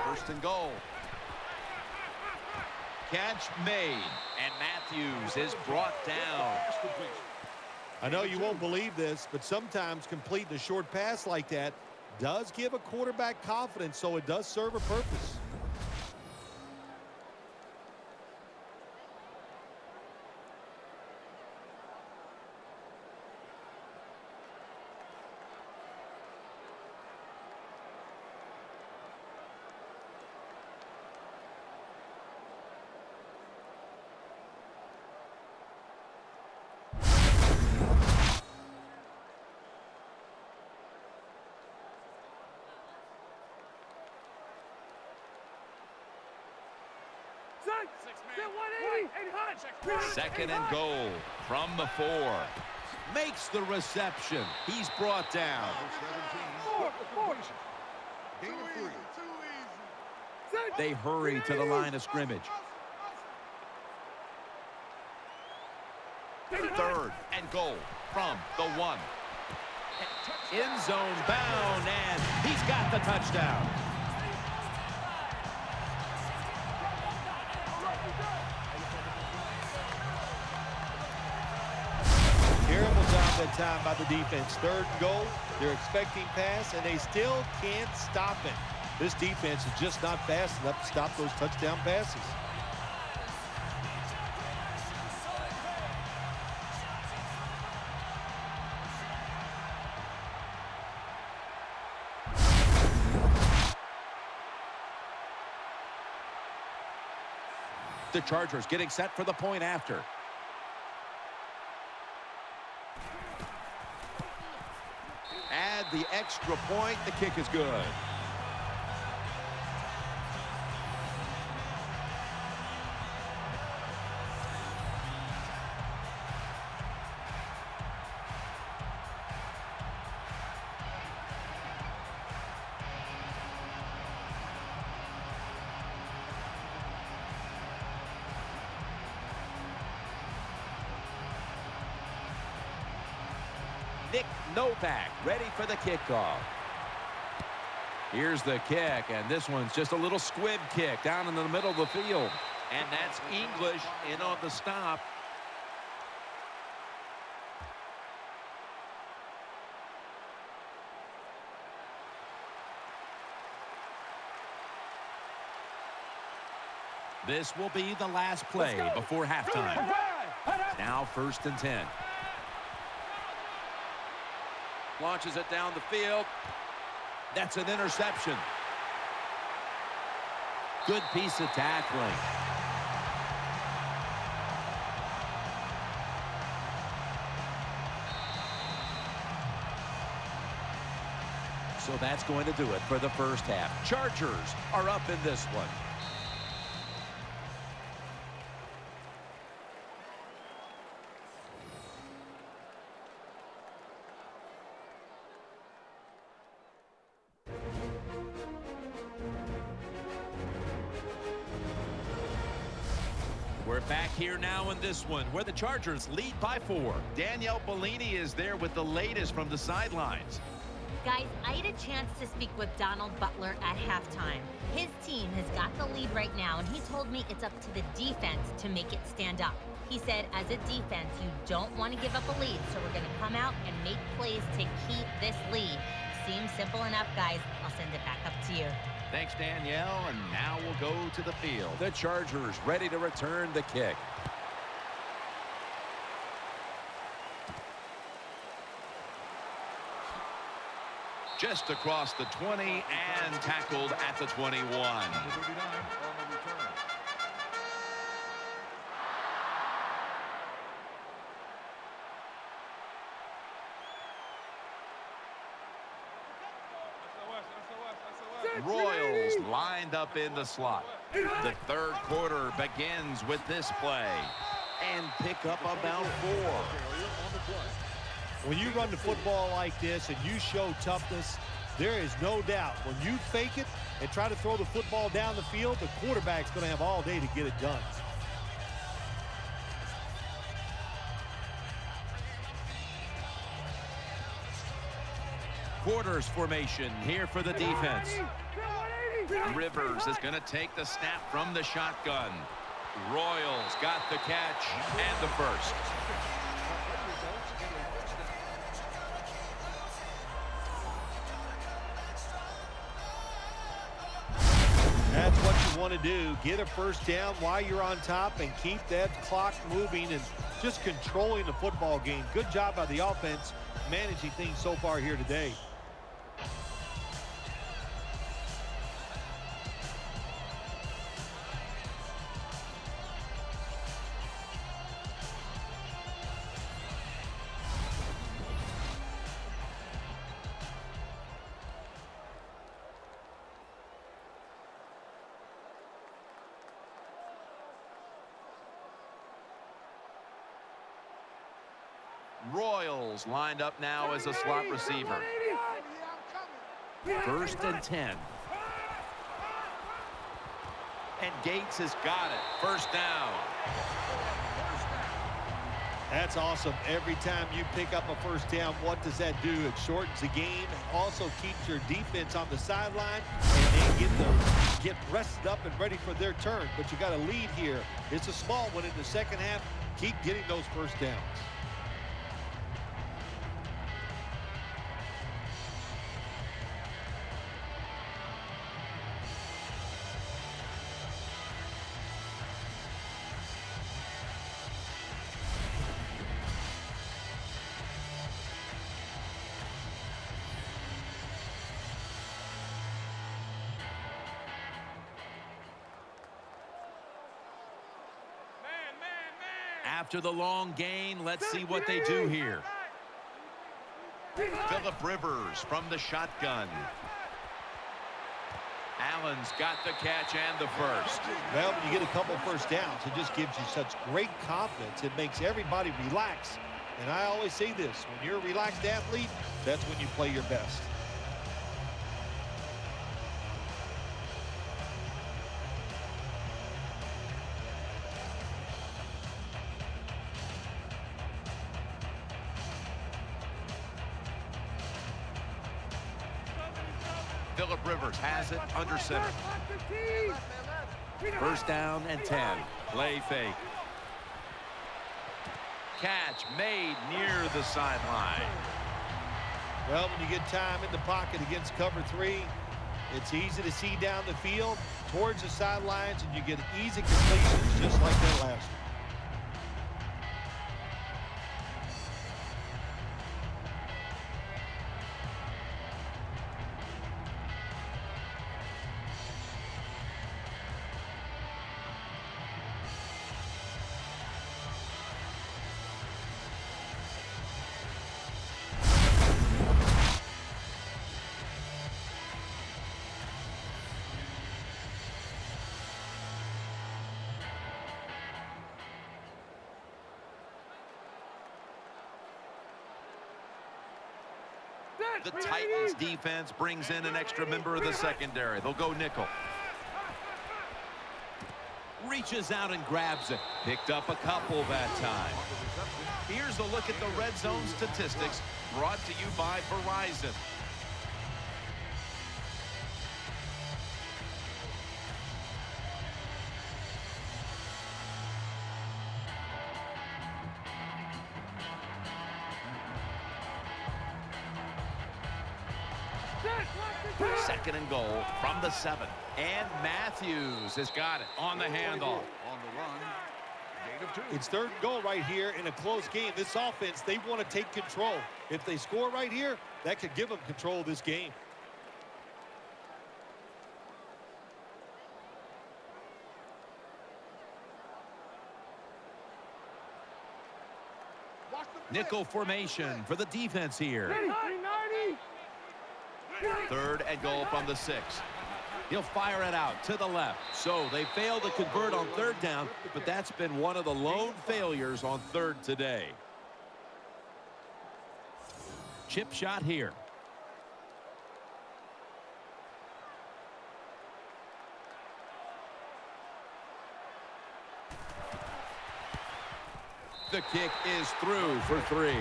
Speaker 1: First and goal. Catch made, and Matthews is brought down.
Speaker 2: I know you won't believe this, but sometimes completing a short pass like that does give a quarterback confidence, so it does serve a purpose.
Speaker 1: Second and goal from the 4. Makes the reception. He's brought down.
Speaker 5: 17. Gain of 3.
Speaker 1: They hurry to the line of scrimmage. Third and goal from the 1. End zone bound, and he's got the touchdown.
Speaker 2: Terrible job that time by the defense. Third and goal. They're expecting pass, and they still can't stop it. This defense is just not fast enough to stop those touchdown passes.
Speaker 1: The Chargers getting set for the point after. Add the extra point. The kick is good. Nick Novak ready for the kickoff. Here's the kick, and this one's just a little squib kick down in the middle of the field. And that's English in on the stop. This will be the last play before halftime. Now 1st and 10. Launches it down the field. That's an interception. Good piece of tackling. So that's going to do it for the first half. Chargers are up in this one. We're back here now in this one where the Chargers lead by 4. Danielle Bellini is there with the latest from the sidelines.
Speaker 6: Guys, I had a chance to speak with Donald Butler at halftime. His team has got the lead right now, and he told me it's up to the defense to make it stand up. He said, as a defense, you don't want to give up a lead, so we're going to come out and make plays to keep this lead. Seems simple enough, guys. I'll send it back up to you.
Speaker 1: Thanks, Danielle, and now we'll go to the field. The Chargers ready to return the kick. Just across the 20 and tackled at the 21.
Speaker 5: The 39 on the return.
Speaker 1: Royals lined up in the slot. The third quarter begins with this play. And pick up about 4.
Speaker 2: When you run the football like this and you show toughness, there is no doubt when you fake it and try to throw the football down the field, the quarterback's going to have all day to get it done.
Speaker 1: Quarters formation here for the defense. Rivers is going to take the snap from the shotgun. Royals got the catch and the first.
Speaker 2: That's what you want to do. Get a first down while you're on top and keep that clock moving and just controlling the football game. Good job by the offense managing things so far here today.
Speaker 1: Broyles lined up now as a slot receiver. 1st and 10. And Gates has got it. 1st down.
Speaker 2: That's awesome. Every time you pick up a 1st down, what does that do? It shortens the game. Also keeps your defense on the sideline, and they get rested up and ready for their turn. But you got a lead here. It's a small one in the second half. Keep getting those 1st downs.
Speaker 1: After the long gain, let's see what they do here. Phillip Rivers from the shotgun. Allen's got the catch and the 1st.
Speaker 2: Well, when you get a couple 1st downs, it just gives you such great confidence. It makes everybody relax. And I always say this, when you're a relaxed athlete, that's when you play your best.
Speaker 1: Phillip Rivers has it under center. 1st down and 10. Play fake. Catch made near the sideline.
Speaker 2: Well, when you get time in the pocket against cover 3, it's easy to see down the field towards the sidelines, and you get easy completions just like that last one.
Speaker 1: The Titans defense brings in an extra member of the secondary. They'll go nickel. Reaches out and grabs it. Picked up a couple that time. Here's a look at the red zone statistics brought to you by Verizon. Second and goal from the 7. And Matthews has got it on the handoff.
Speaker 5: On the run, gain of 2.
Speaker 2: It's 3rd and goal right here in a close game. This offense, they want to take control. If they score right here, that could give them control of this game.
Speaker 1: Nickel formation for the defense here. 3rd and goal from the 6. He'll fire it out to the left. So they failed to convert on 3rd down, but that's been one of the lone failures on 3rd today. Chip shot here. The kick is through for 3.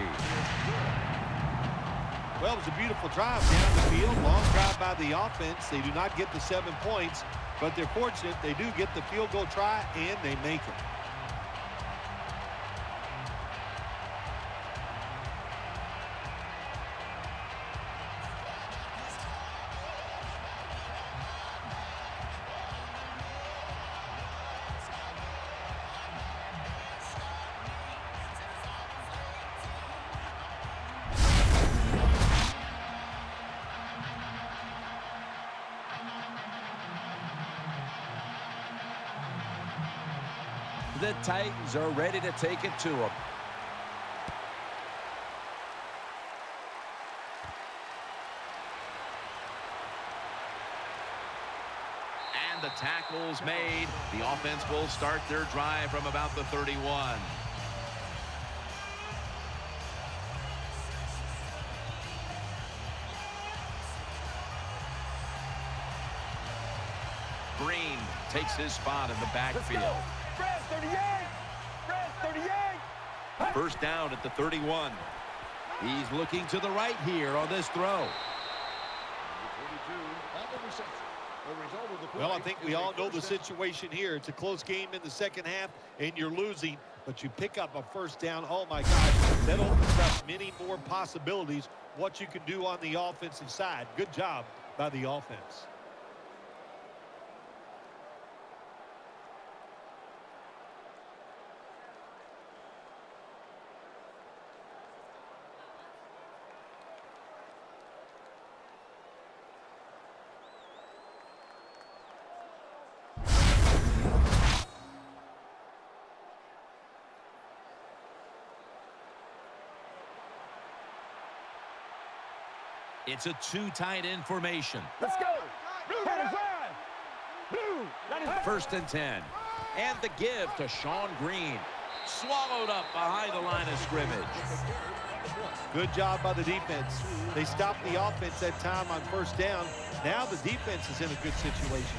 Speaker 2: Well, it was a beautiful drive down the field. Long drive by the offense. They do not get the 7 points, but they're fortunate. They do get the field goal try, and they make it.
Speaker 1: The Titans are ready to take it to them. And the tackle's made. The offense will start their drive from about the 31. takes his spot in the backfield.
Speaker 3: Fred, 38. Fred, 38.
Speaker 1: First down at the 31. He's looking to the right here on this throw.
Speaker 2: Well, I think we all know the situation here. It's a close game in the second half, and you're losing, but you pick up a first down. Oh, my gosh, that opens up many more possibilities, what you can do on the offensive side. Good job by the offense.
Speaker 1: It's a two tight end formation.
Speaker 3: Let's go. Blue, 95. Blue, 95.
Speaker 1: First and 10. And the give to Sean Green. Swallowed up behind the line of scrimmage.
Speaker 2: Good job by the defense. They stopped the offense that time on first down. Now the defense is in a good situation.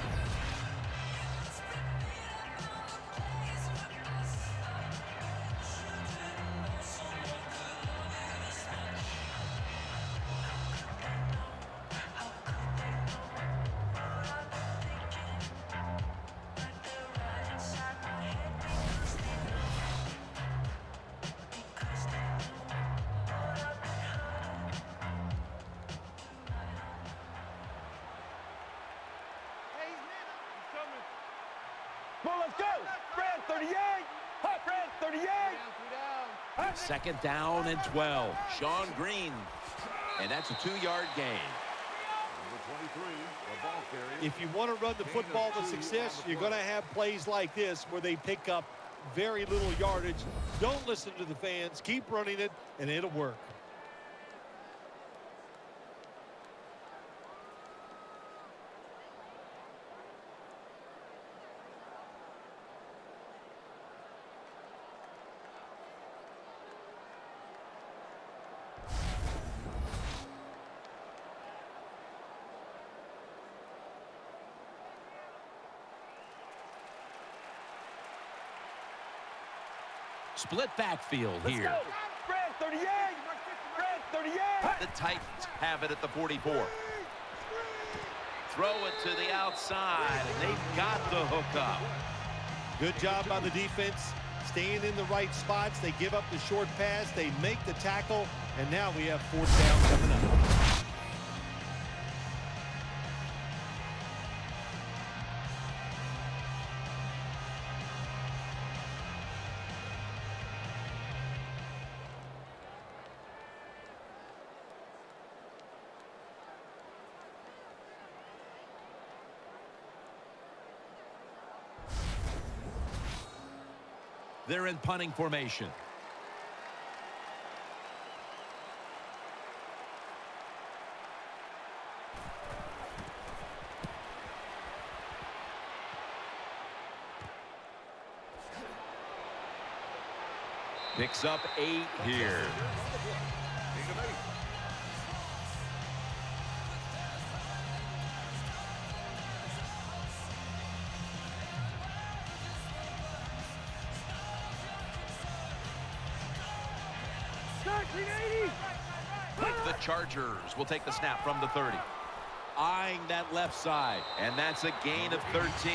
Speaker 3: Well, let's go. Fred, 38. Hot Fred, 38.
Speaker 1: Second down and 12. Sean Green. And that's a 2-yard gain.
Speaker 2: If you want to run the football with success, you're going to have plays like this where they pick up very little yardage. Don't listen to the fans. Keep running it, and it'll work.
Speaker 1: Split backfield
Speaker 3: Let's
Speaker 1: here.
Speaker 3: go. Fred, 38. Fred, 38.
Speaker 1: The Titans have it at the 44. Throw it to the outside, and they've got the hook up.
Speaker 2: Good job by the defense, staying in the right spots. They give up the short pass. They make the tackle, and now we have fourth down coming up.
Speaker 1: They're in punting formation. Picks up 8 here. The Chargers will take the snap from the 30. Eyeing that left side, and that's a gain of 13.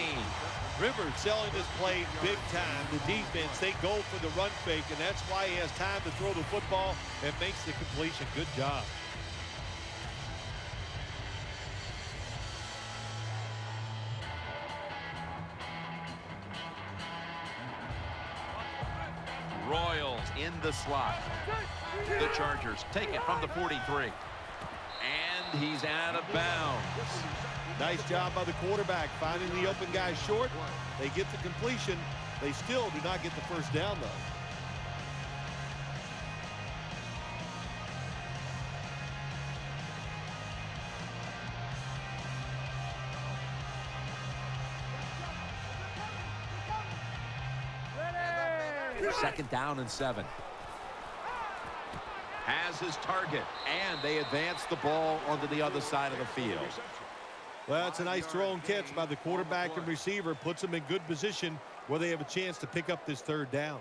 Speaker 2: Rivers selling this play big time. The defense, they go for the run fake, and that's why he has time to throw the football and makes the completion. Good job.
Speaker 1: Royals in the slot. The Chargers take it from the 43. And he's out of bounds.
Speaker 2: Nice job by the quarterback finding the open guy short. They get the completion. They still do not get the first down, though.
Speaker 1: Second down and 7. Has his target, and they advance the ball onto the other side of the field.
Speaker 2: Well, it's a nice throw and catch by the quarterback and receiver. Puts them in good position where they have a chance to pick up this third down.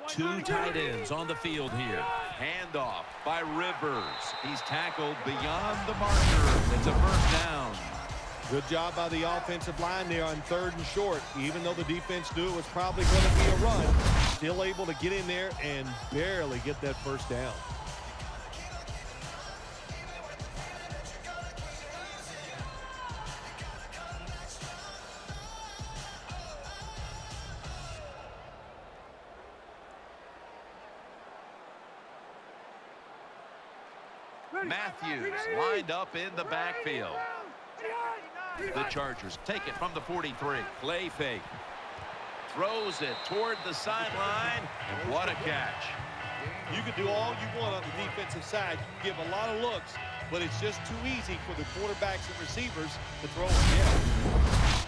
Speaker 1: Two tight ends on the field here. Handoff by Rivers. He's tackled beyond the marker. It's a first down.
Speaker 2: Good job by the offensive line there on 3rd and short. Even though the defense knew it was probably going to be a run, still able to get in there and barely get that first down.
Speaker 1: Matthews lined up in the backfield. The Chargers take it from the 43. Play fake. Throws it toward the sideline. And what a catch.
Speaker 2: You can do all you want on the defensive side. You can give a lot of looks, but it's just too easy for the quarterbacks and receivers to throw it again.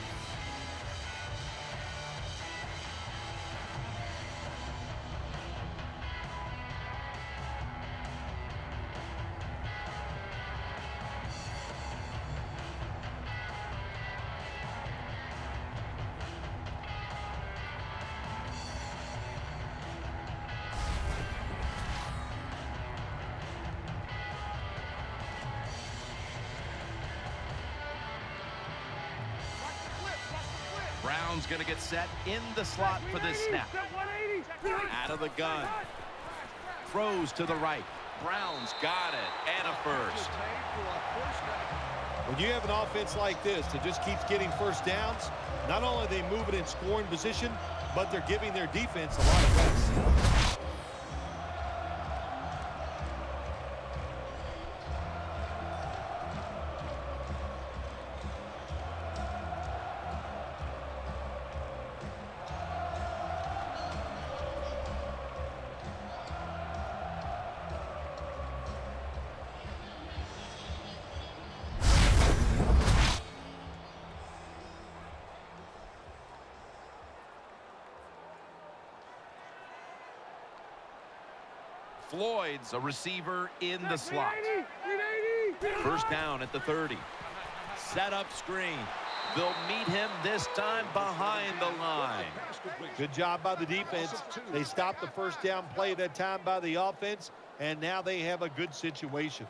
Speaker 1: Brown's going to get set in the slot for this snap. Out of the gun. Throws to the right. Brown's got it. And a first.
Speaker 2: When you have an offense like this that just keeps getting first downs, not only are they moving in scoring position, but they're giving their defense a lot of rest.
Speaker 1: Floyd's a receiver in the slot. First down at the 30. Set up screen. They'll meet him this time behind the line.
Speaker 2: Good job by the defense. They stopped the first down play that time by the offense, and now they have a good situation.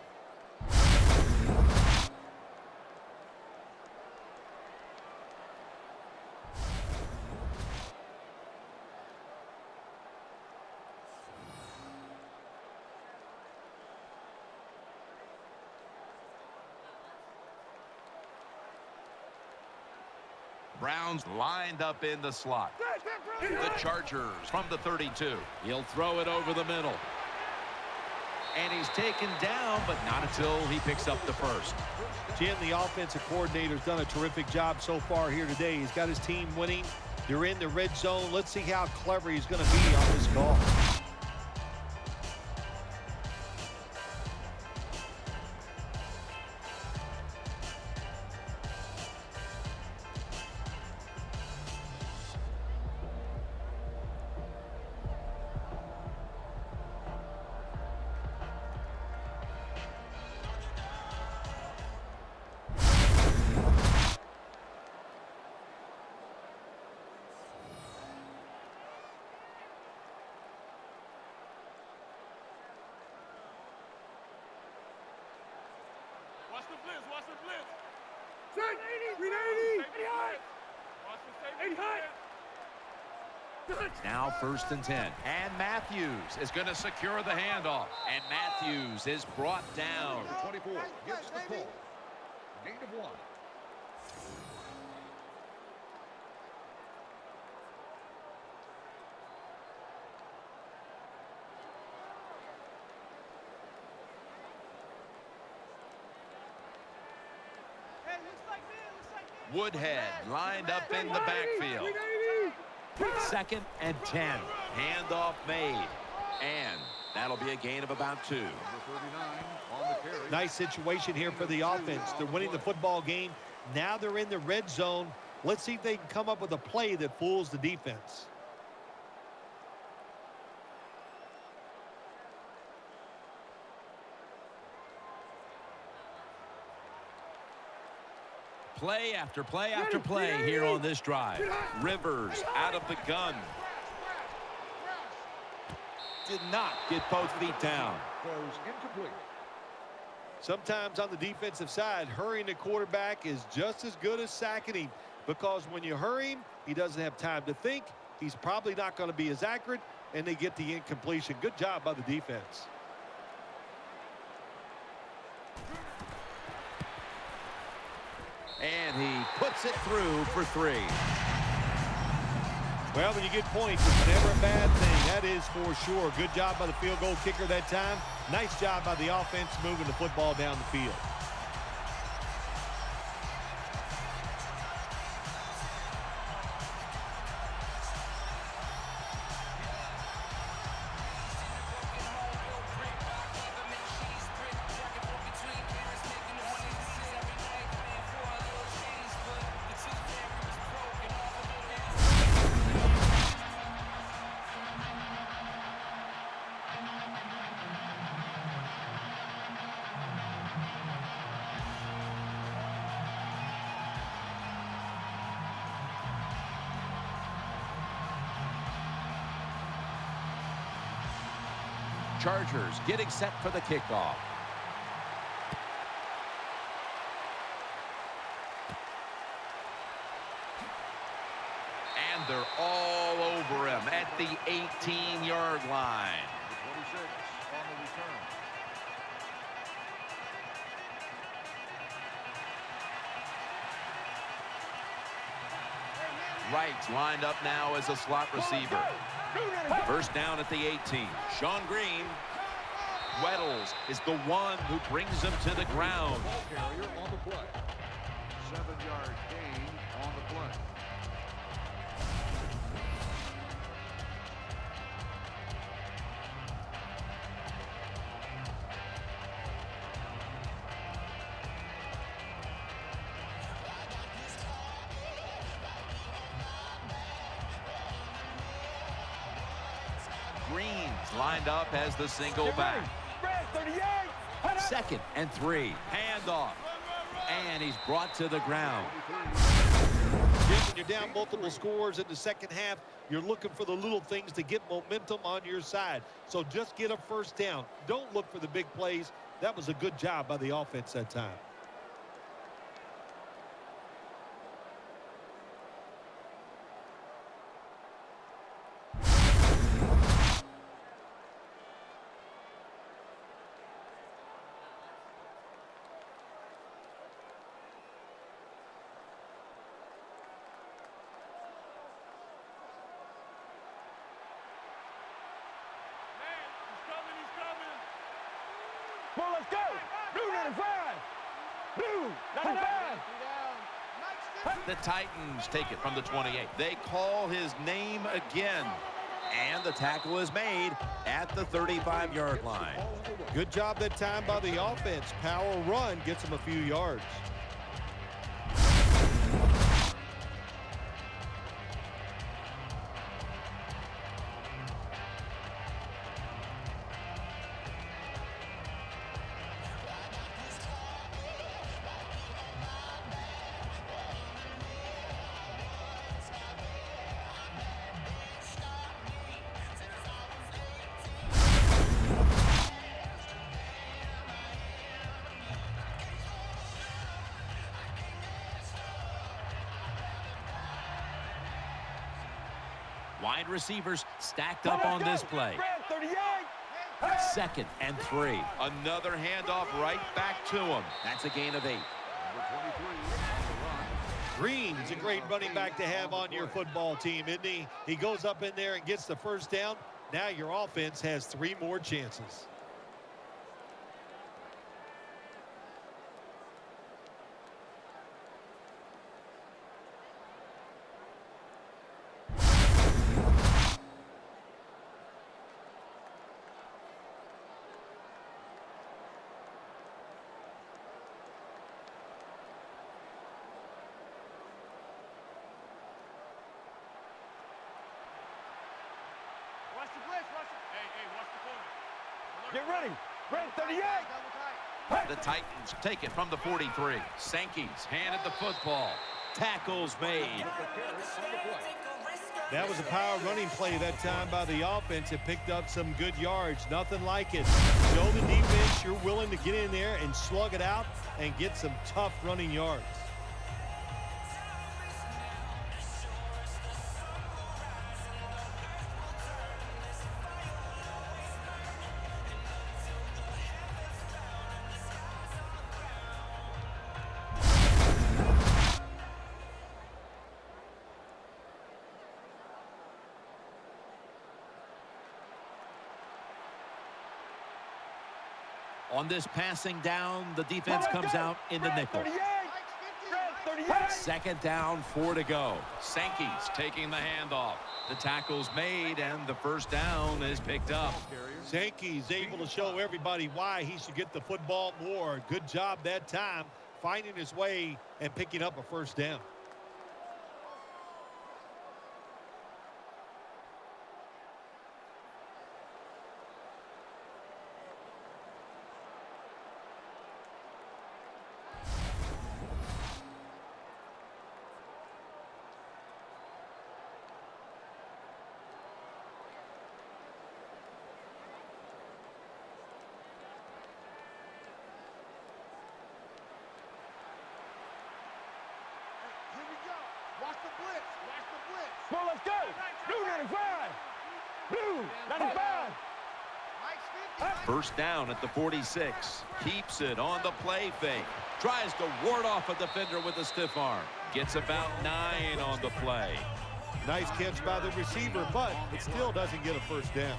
Speaker 1: Browns lined up in the slot. The Chargers from the 32. He'll throw it over the middle. And he's taken down, but not until he picks up the first.
Speaker 2: Jim, the offensive coordinator's done a terrific job so far here today. He's got his team winning. They're in the red zone. Let's see how clever he's going to be on this call.
Speaker 3: Watch the blitz. Watch the blitz. Set. 380. 80.
Speaker 1: Now 1st and 10. And Matthews is going to secure the handoff. And Matthews is brought down.
Speaker 5: 24 gets the pull. Gain of 1.
Speaker 1: Woodhead lined up in the backfield. 2nd and 10. Handoff made. And that'll be a gain of about 2.
Speaker 5: Number 39 on the carry.
Speaker 2: Nice situation here for the offense. They're winning the football game. Now they're in the red zone. Let's see if they can come up with a play that fools the defense.
Speaker 1: Play after play after play here on this drive. Rivers out of the gun. Did not get both feet down.
Speaker 5: Throws incomplete.
Speaker 2: Sometimes on the defensive side, hurrying the quarterback is just as good as sacking him, because when you hurry him, he doesn't have time to think. He's probably not going to be as accurate, and they get the incompletion. Good job by the defense.
Speaker 1: And he puts it through for 3.
Speaker 2: Well, when you get points, it's never a bad thing. That is for sure. Good job by the field goal kicker that time. Nice job by the offense moving the football down the field.
Speaker 1: Chargers getting set for the kickoff. And they're all over him at the 18-yard line.
Speaker 5: Number 26 on the return.
Speaker 1: Wright's lined up now as a slot receiver. First down at the 18. Sean Green. Weddles is the one who brings him to the ground.
Speaker 5: Ball carrier on the play. 7-yard gain on the play.
Speaker 1: Green's lined up as the single back. 2nd and 3. Handoff. And he's brought to the ground.
Speaker 2: When you're down multiple scores in the second half, you're looking for the little things to get momentum on your side. So just get a first down. Don't look for the big plays. That was a good job by the offense that time.
Speaker 3: Well, let's go. Blue 95. Blue 95.
Speaker 1: The Titans take it from the 28. They call his name again. And the tackle is made at the 35-yard line.
Speaker 2: Good job that time by the offense. Power run gets them a few yards.
Speaker 1: Wide receivers stacked up on this play. 2nd and 3. Another handoff right back to him. That's a gain of 8.
Speaker 5: Number 23 on the run.
Speaker 2: Green's a great running back to have on your football team, isn't he? He goes up in there and gets the first down. Now your offense has 3 more chances.
Speaker 3: Get ready. Red 38.
Speaker 1: The Titans take it from the 43. Sankey's handed the football. Tackles made.
Speaker 2: That was a power running play that time by the offense. It picked up some good yards. Nothing like it. Show the defense you're willing to get in there and slug it out and get some tough running yards.
Speaker 1: On this passing down, the defense comes out in the nickel.
Speaker 3: 38.
Speaker 1: Second down, 4 to go. Sankey's taking the handoff. The tackle's made, and the first down is picked up.
Speaker 2: Sankey's able to show everybody why he should get the football more. Good job that time, finding his way and picking up a first down.
Speaker 3: Well, let's go. Blue 95. Blue 95.
Speaker 1: First down at the 46. Keeps it on the play fake. Tries to ward off a defender with a stiff arm. Gets about 9 on the play.
Speaker 2: Nice catch by the receiver, but it still doesn't get a first down.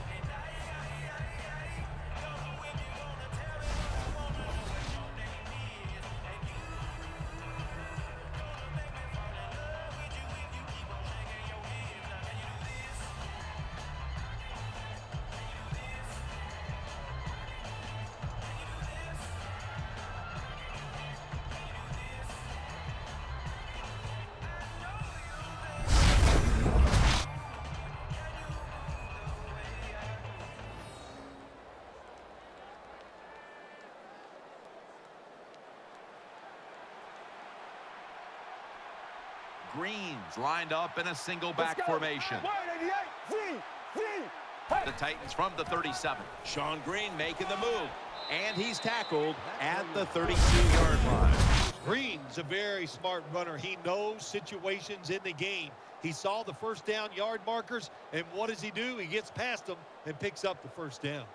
Speaker 1: Greens lined up in a single back formation.
Speaker 3: 188.
Speaker 1: The Titans from the 37. Sean Green making the move. And he's tackled at the 32-yard line.
Speaker 2: Green's a very smart runner. He knows situations in the game. He saw the first down yard markers, and what does he do? He gets past them and picks up the first down.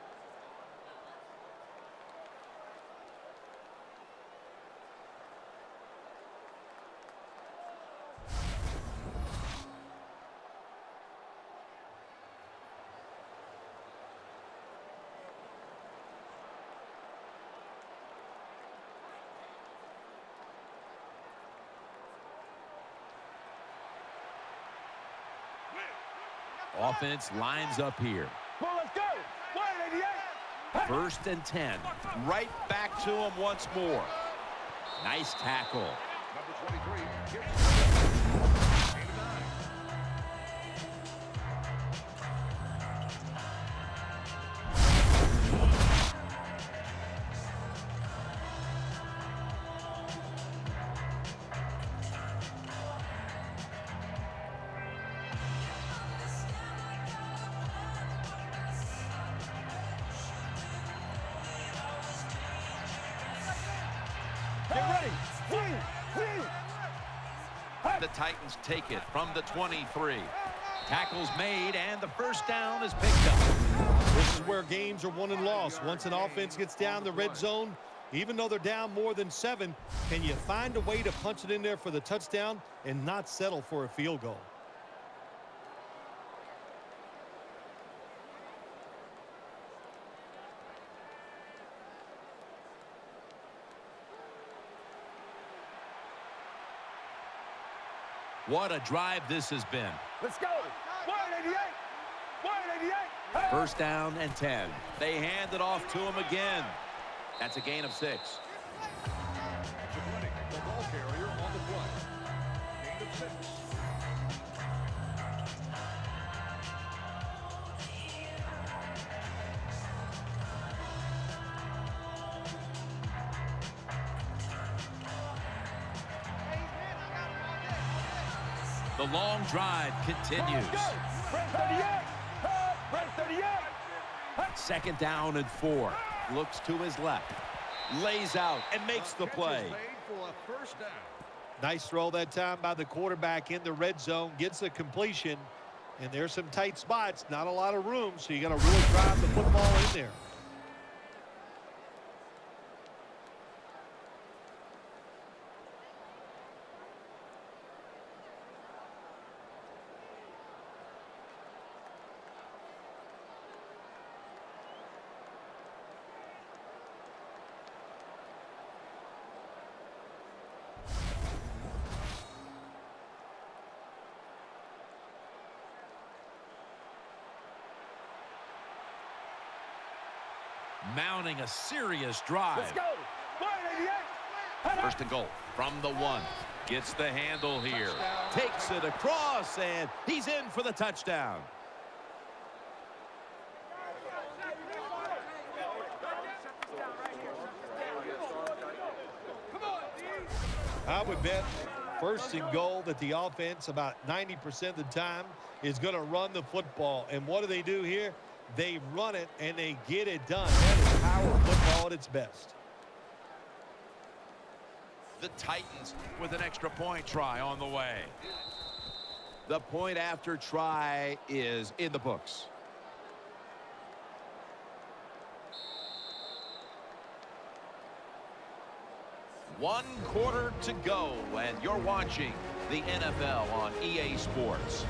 Speaker 1: Offense lines up here.
Speaker 3: Well, let's go. 188.
Speaker 1: First and 10. Right back to him once more. Nice tackle.
Speaker 5: Number 23, Gibson. 89.
Speaker 3: Get ready.
Speaker 1: The Titans take it from the 23. Tackles made, and the first down is picked up.
Speaker 2: This is where games are won and lost. Once an offense gets down the red zone, even though they're down more than 7, can you find a way to punch it in there for the touchdown and not settle for a field goal?
Speaker 1: What a drive this has been.
Speaker 3: Let's go. 188. 188.
Speaker 1: First down and 10. They hand it off to him again. That's a gain of 6.
Speaker 5: Defending the ball carrier on the play. Gain of 6.
Speaker 1: The long drive continues.
Speaker 3: Red 38. Red 38.
Speaker 1: Second down and 4. Looks to his left. Lays out and makes the play.
Speaker 5: Made for a first down.
Speaker 2: Nice throw that time by the quarterback in the red zone. Gets a completion. And there's some tight spots. Not a lot of room, so you got to really drive the football in there.
Speaker 1: Mounting a serious drive.
Speaker 3: Let's go. 188.
Speaker 1: First and goal from the 1. Gets the handle here. Takes it across, and he's in for the touchdown.
Speaker 2: I would bet first and goal that the offense about 90% of the time is going to run the football. And what do here? They run it and they get it done. That is power football at its best.
Speaker 1: The Titans with an extra point try on the way. The point after try is in the books. One quarter to go, and you're watching the NFL on EA Sports.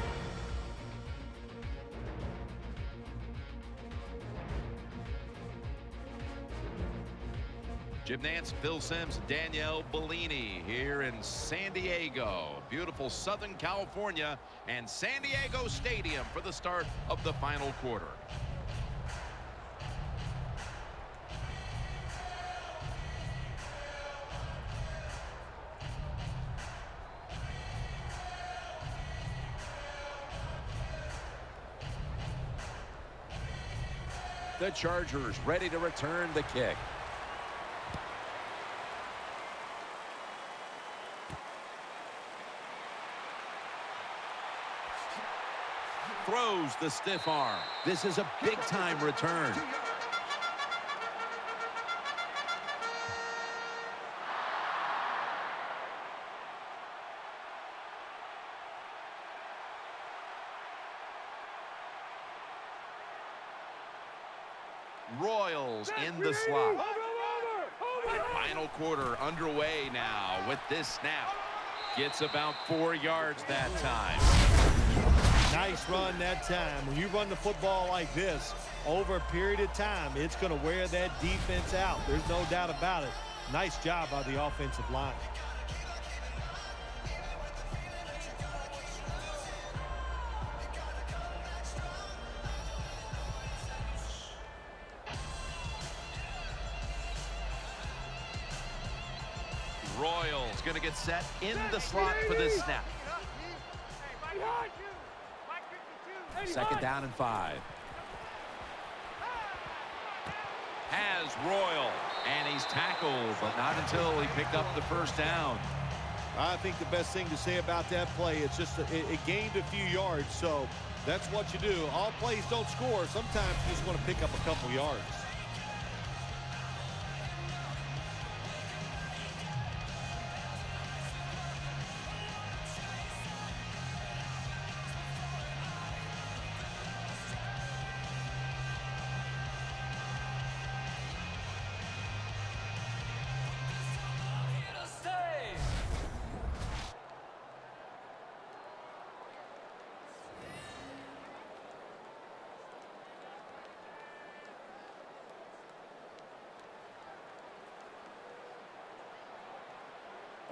Speaker 1: Jim Nance, Phil Simms, Danielle Bellini here in San Diego. Beautiful Southern California and San Diego Stadium for the start of the final quarter. The Chargers ready to return the kick. Throws the stiff arm. This is a big-time return. Royals in the slot. Final quarter underway now with this snap. Gets about 4 yards that time.
Speaker 2: Nice run that time. When you run the football like this over a period of time, it's going to wear that defense out. There's no doubt about it. Nice job by the offensive line.
Speaker 1: Royals going to get set in the slot for this snap. Second down and 5. Has Royal, and he's tackled, but not until he picked up the first down.
Speaker 2: I think the best thing to say about that play, it's just it gained a few yards, so that's what you do. All plays don't score. Sometimes you just want to pick up a couple yards.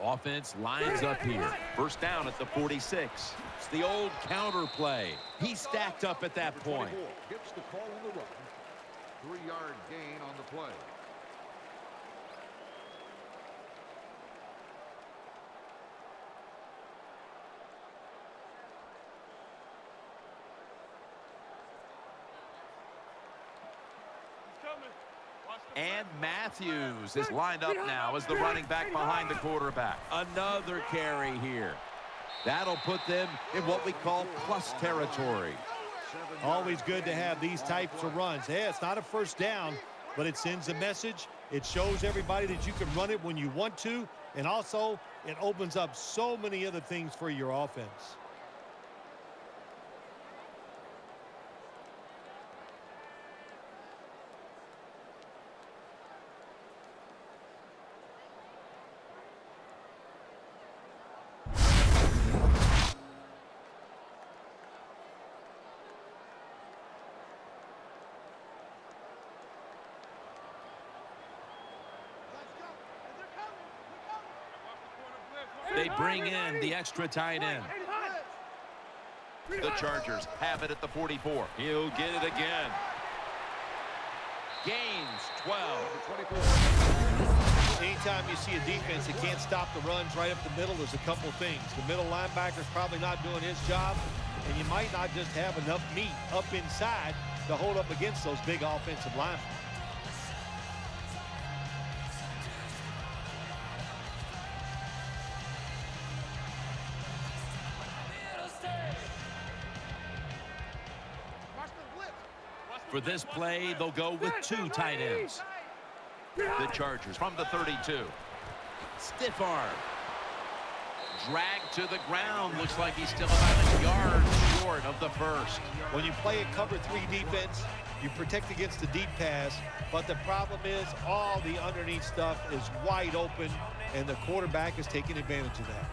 Speaker 1: Offense lines up here. First down at the 46. It's the old counter play. He stacked up at that point.
Speaker 5: Gets the call on the run. 3-yard gain on the play.
Speaker 1: And Matthews is lined up now as the running back behind the quarterback. Another carry here. That'll put them in what we call plus territory.
Speaker 2: Always good to have these types of runs. Yeah, it's not a first down, but it sends a message. It shows everybody that you can run it when you want to, and also it opens up so many other things for your offense.
Speaker 1: They bring in the extra tight end. The Chargers have it at the 44. He'll get it again. Gains 12.
Speaker 2: Anytime you see a defense that can't stop the runs right up the middle, there's a couple things. The middle linebacker's probably not doing his job, and you might not just have enough meat up inside to hold up against those big offensive linemen.
Speaker 1: For this play, they'll go with two tight ends. The Chargers from the 32. Stiff arm. Dragged to the ground. Looks like he's still about a yard short of the first.
Speaker 2: When you play a cover 3 defense, you protect against the deep pass, but the problem is all the underneath stuff is wide open, and the quarterback is taking advantage of that.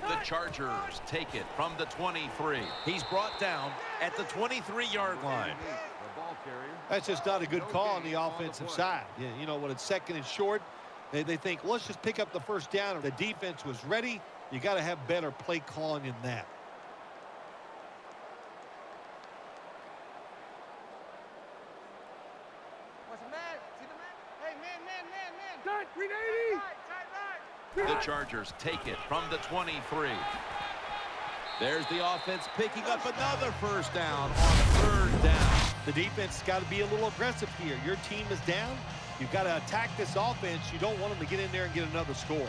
Speaker 1: The Chargers take it from the 23. He's brought down at the 23-yard line.
Speaker 2: That's just not a good call on the offensive side. You know, when it's second and short, they think, let's just pick up the first down. The defense was ready. You got to have better play calling in that.
Speaker 1: The Chargers take it from the 23. There's the offense picking up another first down on third down.
Speaker 2: The defense has got to be a little aggressive here. Your team is down. You've got to attack this offense. You don't want them to get in there and get another score.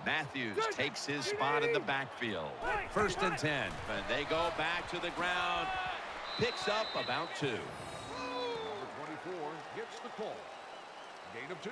Speaker 1: Matthews takes his spot in the backfield. First and 10. And they go back to the ground. Picks up about 2.
Speaker 5: Number 24 gets the call. Gain of 2.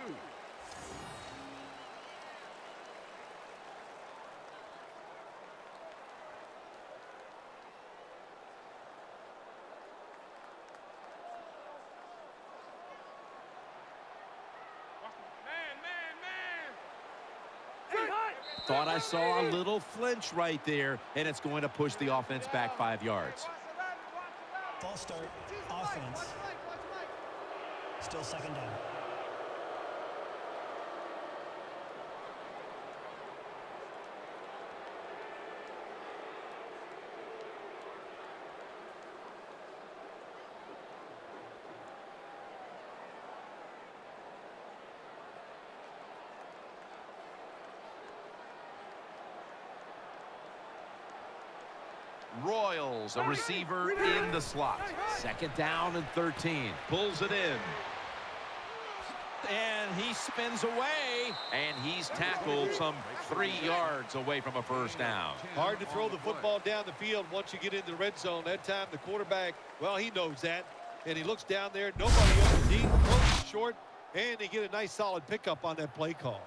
Speaker 1: Thought I saw a little flinch right there, and it's going to push the offense back 5 yards.
Speaker 4: False start, offense. Still second down.
Speaker 1: Royals, a receiver in the slot. Second down and 13. Pulls it in. And he spins away. And he's tackled some 3 yards away from a first down.
Speaker 2: Hard to throw the football down the field once you get into the red zone. That time the quarterback, well, he knows that. And he looks down there. Nobody open deep. Throws it short. And they get a nice solid pickup on that play call.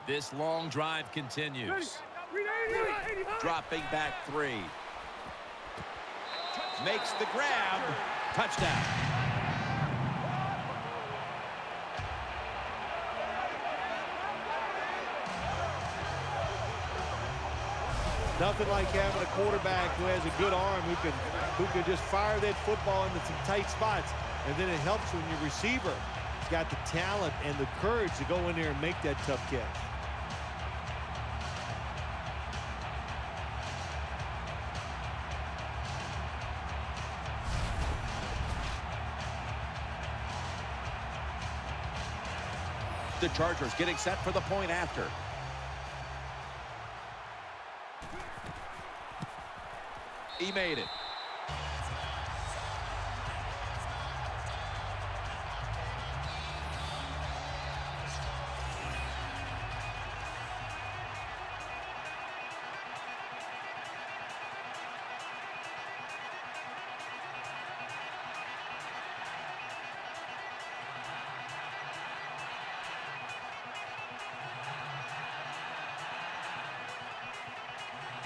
Speaker 1: This long drive continues. Dropping back 3. Makes the grab. Touchdown.
Speaker 2: Nothing like having a quarterback who has a good arm who can just fire that football into some tight spots. And then it helps when your receiver has got the talent and the courage to go in there and make that tough catch.
Speaker 1: The Chargers getting set for the point after. He made it.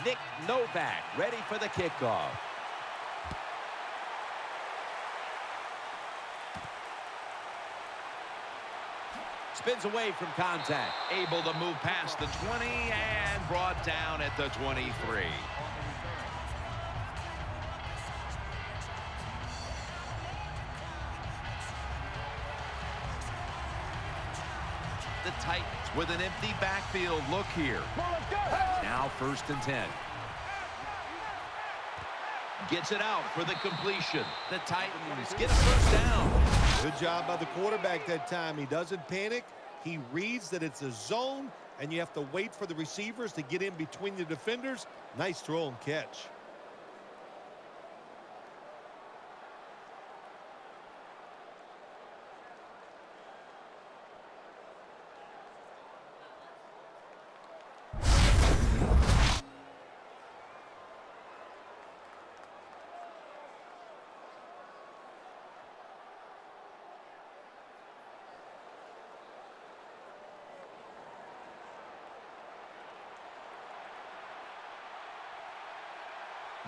Speaker 1: Nick Novak ready for the kickoff. Spins away from contact.
Speaker 5: Able to move past the 20 and brought down at the 23. The Titans with an empty backfield look here.
Speaker 1: Now 1st and 10. Gets it out for the completion. The Titans get a first down.
Speaker 2: Good job by the quarterback that time. He doesn't panic. He reads that it's a zone, and you have to wait for the receivers to get in between the defenders. Nice throw and catch.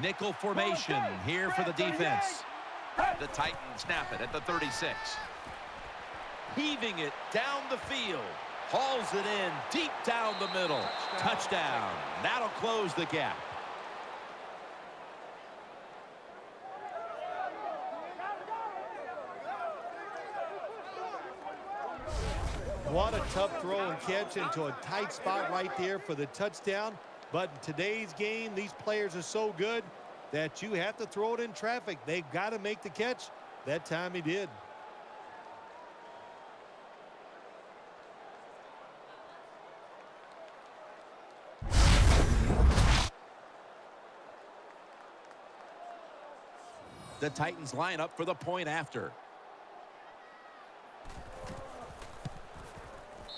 Speaker 1: Nickel formation here for the defense.
Speaker 5: The Titans snap it at the 36.
Speaker 1: Heaving it down the field. Hauls it in deep down the middle. Touchdown. That'll close the gap.
Speaker 2: What a tough throw and catch into a tight spot right there for the touchdown. But in today's game, these players are so good that you have to throw it in traffic. They've got to make the catch. That time he did.
Speaker 1: The Titans line up for the point after.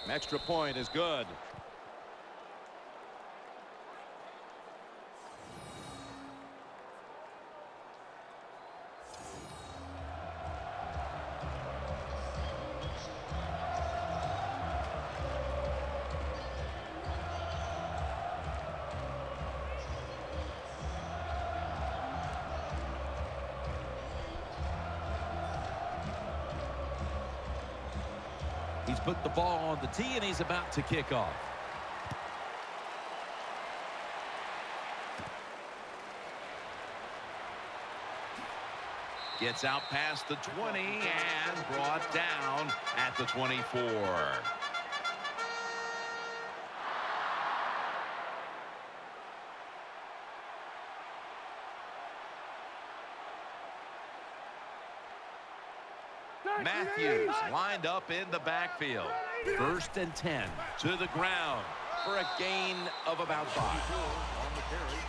Speaker 1: Extra point is good. He's put the ball on the tee, and he's about to kick off.
Speaker 5: Gets out past the 20 and brought down at the 24.
Speaker 1: Matthews lined up in the backfield. 1st and 10 to the ground for a gain of about 5.
Speaker 5: On the carry.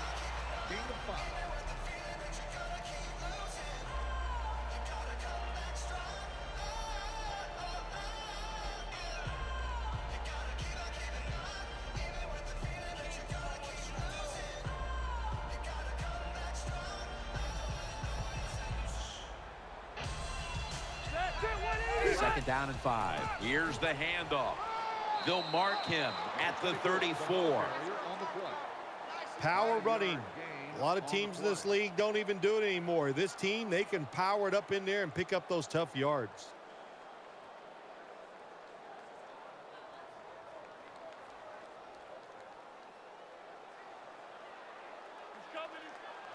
Speaker 5: Gain of 5.
Speaker 1: Second down and 5. Here's the handoff. They'll mark him at the 34.
Speaker 5: On the play.
Speaker 2: Power running. A lot of teams in this league don't even do it anymore. This team, they can power it up in there and pick up those tough yards.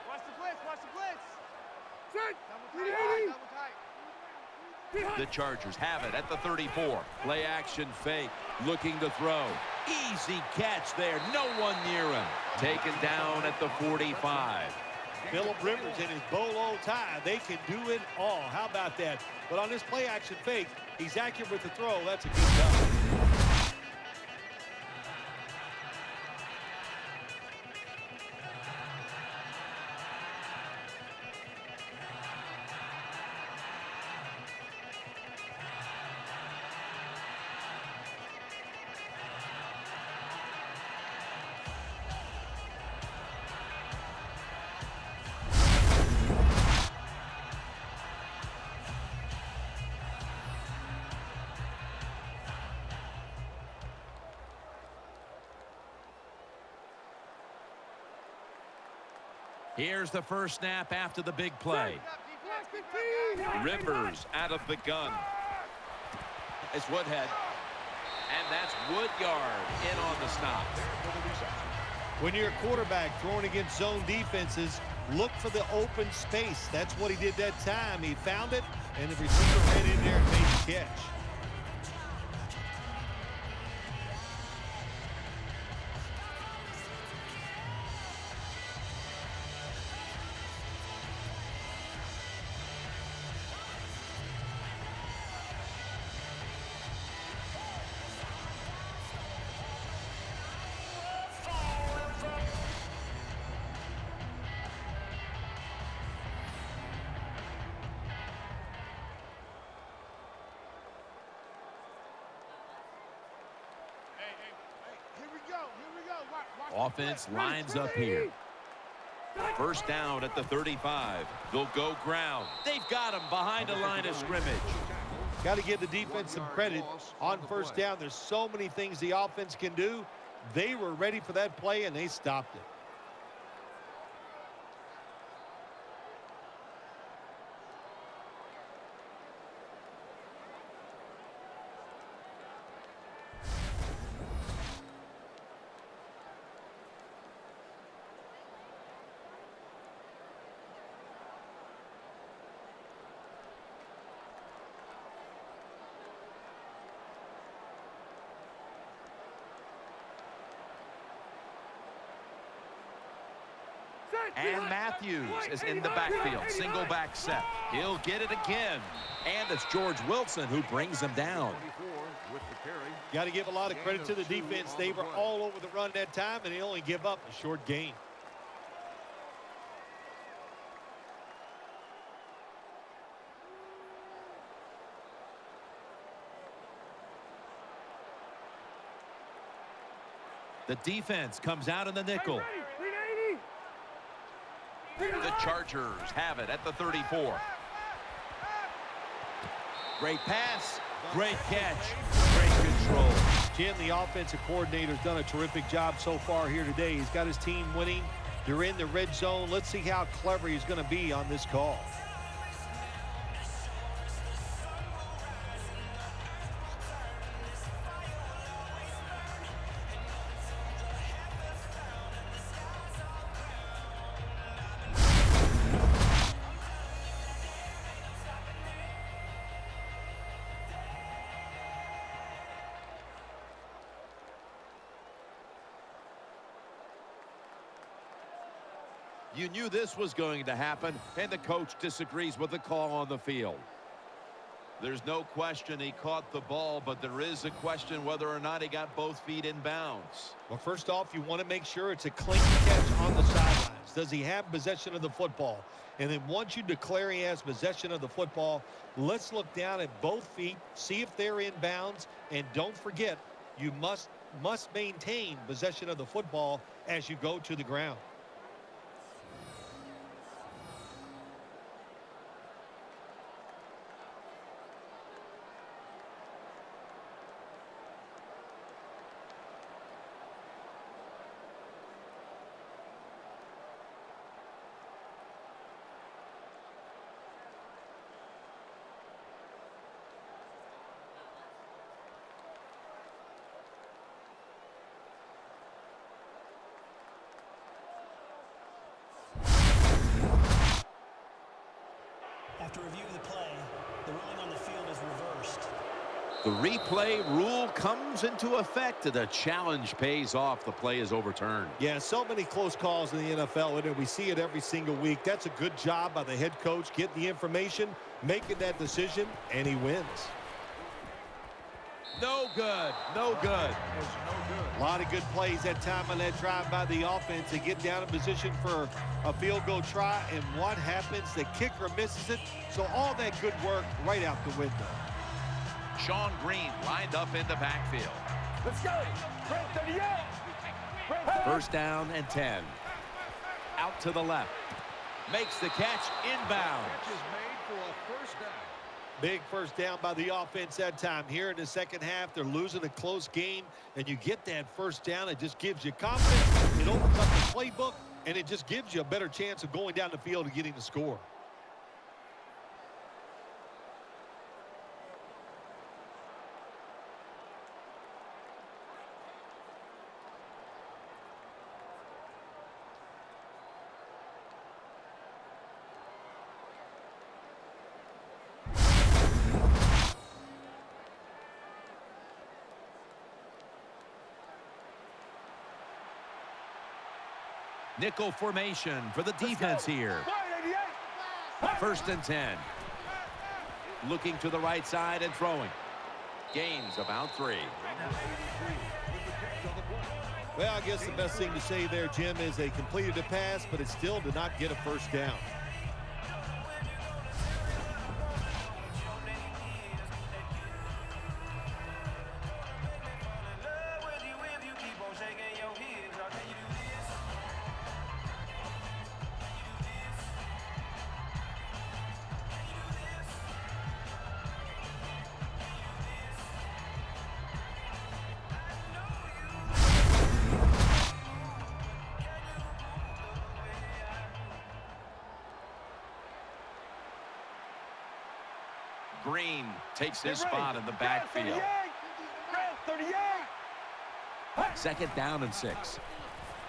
Speaker 3: Watch the blitz. Watch the blitz.
Speaker 1: The Chargers have it at the 34. Play action fake. Looking to throw. Easy catch there. No one near him. Taken down at the 45.
Speaker 2: Phillip Rivers and his bolo tie, they can do it all. How about that? But on this play action fake, he's accurate with the throw. That's a good job.
Speaker 1: Here's the first snap after the big play. Rivers out of the gun. It's Woodhead. And that's Woodyard in on the stop.
Speaker 2: When you're a quarterback throwing against zone defenses, look for the open space. That's what he did that time. He found it, and the receiver ran in there and made the catch.
Speaker 1: Offense lines up here. First down at the 35. They'll go ground. They've got him behind a line of scrimmage.
Speaker 2: Got to give the defense some credit on first down. There's so many things the offense can do. They were ready for that play, and they stopped it.
Speaker 1: And Matthews is in the backfield. Single back set. He'll get it again. And it's George Wilson who brings him down.
Speaker 5: With the carry.
Speaker 2: Got to give a lot of credit to the defense. They were all over the run that time, and they only give up a short gain.
Speaker 1: The defense comes out in the nickel. The Chargers have it at the 34. Great pass, great catch, great control.
Speaker 2: Jim, the offensive coordinator, has done a terrific job so far here today. He's got his team winning. They're in the red zone. Let's see how clever he's going to be on this call.
Speaker 1: You knew this was going to happen, and the coach disagrees with the call on the field. There's no question he caught the ball, but there is a question whether or not he got both feet in bounds.
Speaker 2: Well, first off, you want to make sure it's a clean catch on the sidelines. Does he have possession of the football? And then once you declare he has possession of the football, let's look down at both feet, see if they're in bounds, and don't forget, you must maintain possession of the football as you go to the ground.
Speaker 4: After review of the play, the ruling on the field is reversed.
Speaker 1: The replay rule comes into effect. The challenge pays off. The play is overturned.
Speaker 2: Yeah, so many close calls in the NFL, and we see it every single week. That's a good job by the head coach, getting the information, making that decision, and he wins.
Speaker 1: No good. No good.
Speaker 2: A lot of good plays that time on that drive by the offense. They get down in position for a field goal try, and what happens? The kicker misses it, so all that good work right out the window.
Speaker 1: Sean Green lined up in the backfield.
Speaker 3: Let's go. Red 38.
Speaker 1: First down and 10. Out to the left. Makes the catch inbound.
Speaker 5: Catch is made for a first down.
Speaker 2: Big first down by the offense that time. Here in the second half, they're losing a close game, and you get that first down. It just gives you confidence. It opens up the playbook, and it just gives you a better chance of going down the field and getting the score.
Speaker 1: Nickel formation for the defense here. First and 10. Looking to the right side and throwing. Gains about 3.
Speaker 2: Well, I guess the best thing to say there, Jim, is they completed a pass, but it still did not get a first down.
Speaker 1: Green takes his spot in the backfield.
Speaker 3: 38.
Speaker 1: Second down and 6.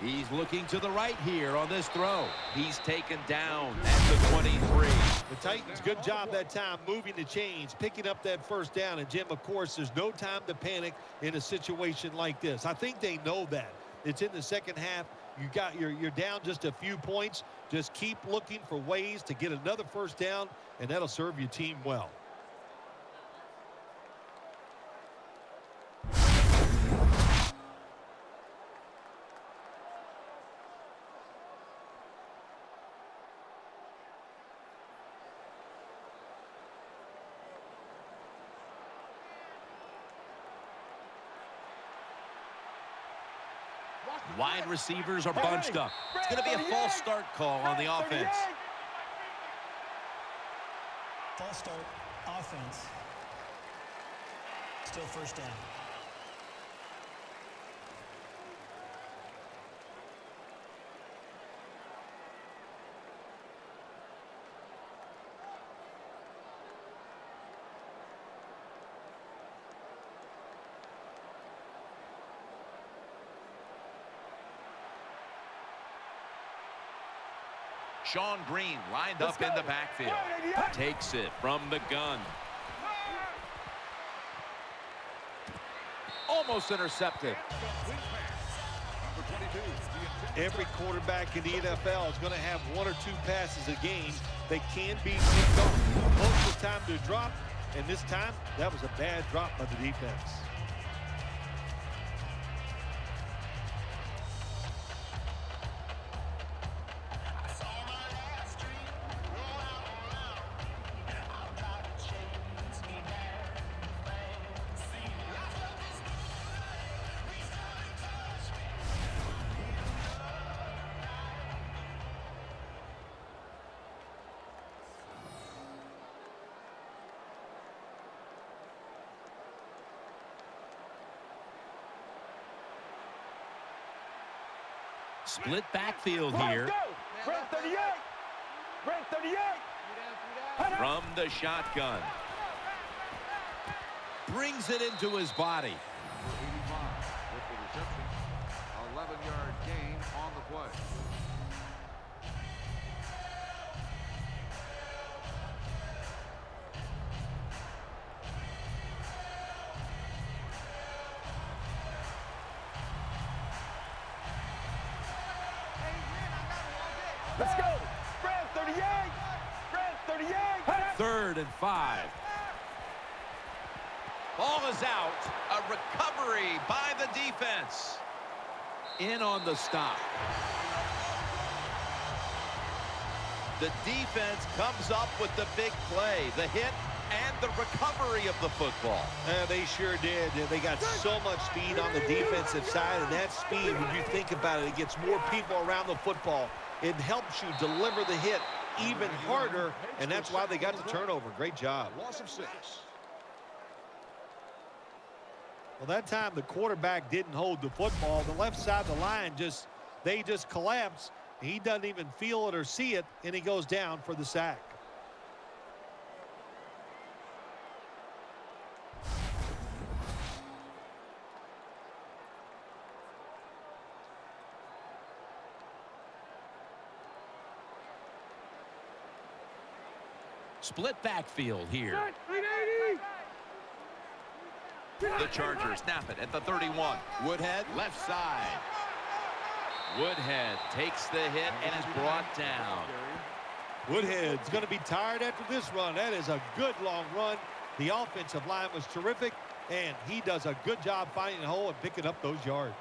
Speaker 1: He's looking to the right here on this throw. He's taken down at the 23.
Speaker 2: The Titans, good job that time moving the chains, picking up that first down. And, Jim, of course, there's no time to panic in a situation like this. I think they know that. It's in the second half. You're down just a few points. Just keep looking for ways to get another first down, and that'll serve your team well.
Speaker 1: Wide receivers are bunched up. It's going to be a false start call on the offense.
Speaker 4: False start, offense. Still first down.
Speaker 1: Sean Green lined up in the backfield. Takes it from the gun. Almost intercepted.
Speaker 2: Every quarterback in the NFL is going to have 1 or 2 passes a game that can be picked off. Most of the time they're dropped, And this time, that was a bad drop by the defense.
Speaker 1: Split backfield here.
Speaker 3: Brand 38. Brand 38.
Speaker 1: From the shotgun. Brings it into his body.
Speaker 5: 85 with the reception. 11-yard gain on the play.
Speaker 3: Let's go. Brand 38. Brand 38.
Speaker 1: 3rd and 5. Ball is out. A recovery by the defense. In on the stop. The defense comes up with the big play, the hit, and the recovery of the football.
Speaker 2: They sure did. They got so much speed on the defensive side, and that speed, when you think about it, it gets more people around the football. It helps you deliver the hit even harder, and that's why they got the turnover. Great job.
Speaker 5: Loss of 6.
Speaker 2: Well, that time the quarterback didn't hold the football. The left side of the line they just collapse. He doesn't even feel it or see it, and he goes down for the sack.
Speaker 1: Split backfield here. The Chargers snap it at the 31. Woodhead, left side. Woodhead takes the hit and is brought down.
Speaker 2: Woodhead's going to be tired after this run. That is a good long run. The offensive line was terrific, and he does a good job finding the hole and picking up those yards.